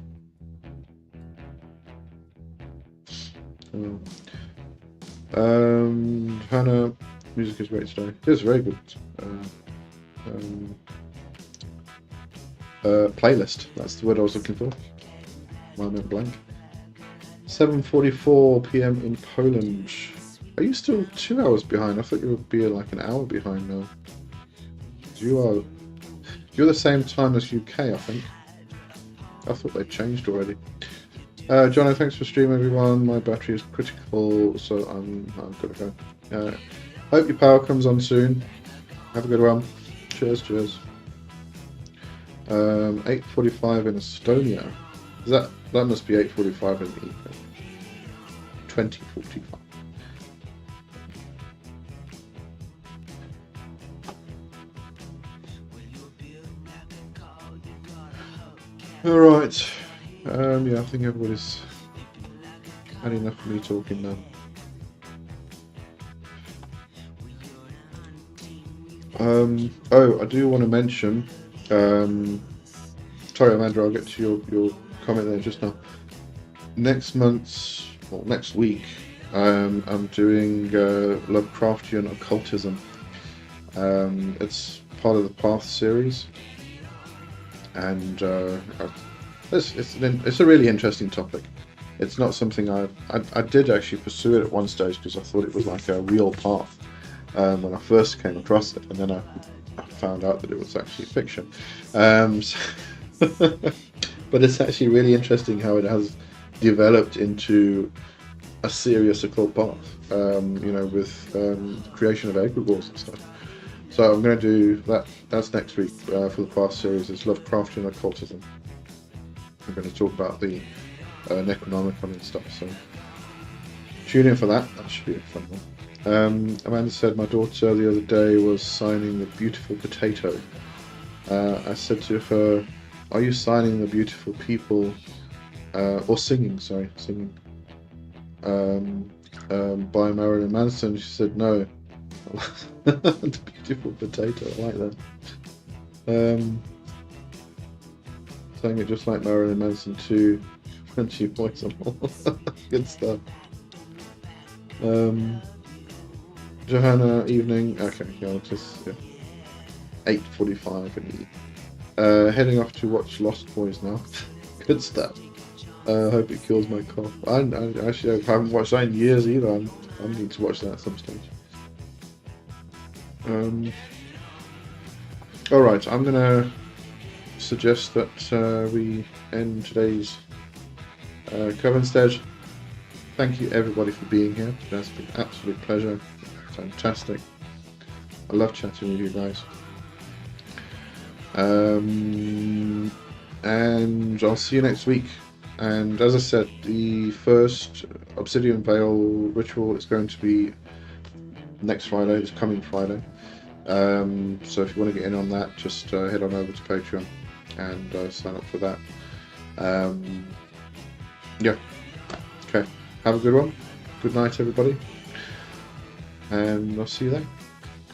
Hannah, music is great today. It is very good. Playlist. That's the word I was looking for. My mind blank. 7:44 p.m. in Poland. Are you still 2 hours behind? I thought you would be like an hour behind now. You're the same time as UK, I think. I thought they changed already. Jono, thanks for streaming, everyone. My battery is critical, so I'm gonna go. Hope your power comes on soon. Have a good one. Cheers, cheers. 8:45 in Estonia. That must be 8:45 in the evening. 20:45. All right. Yeah, I think everybody's had enough of me talking now. Oh, I do want to mention. Sorry, Amanda, I'll get to your comment there just now. Next week, I'm doing Lovecraftian occultism. It's part of the Path series, and it's a really interesting topic. It's not something I did actually pursue it at one stage because I thought it was like a real path when I first came across it, and then I found out that it was actually fiction. But it's actually really interesting how it has developed into a serious occult path, with the creation of egregores and stuff. So I'm going to do that. That's next week for the Path series. It's Lovecraftian occultism. I'm going to talk about the Necronomicon and stuff. So tune in for that. That should be a fun one. Amanda said my daughter the other day was signing the beautiful potato. I said to her, "Are you signing the beautiful people?" Or singing, by Marilyn Manson. She said no. The beautiful potato, I like that. Saying it just like Marilyn Manson too. And she points them all. Good stuff. Johanna, evening. Okay, yeah, just 8:45 in the evening. Heading off to watch Lost Boys now. Good stuff. Hope it cures my cough. I actually haven't watched that in years either. I need to watch that at some stage. Alright, I'm gonna suggest that we end today's Covenstead. Thank you everybody for being here. That's been an absolute pleasure. Fantastic. I love chatting with you guys. And I'll see you next week. And as I said, the first Obsidian Veil ritual is going to be next Friday, this coming Friday. So if you want to get in on that, just head on over to Patreon and sign up for that. Yeah. Okay. Have a good one. Good night, everybody. And I'll see you then.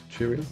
Cheerio.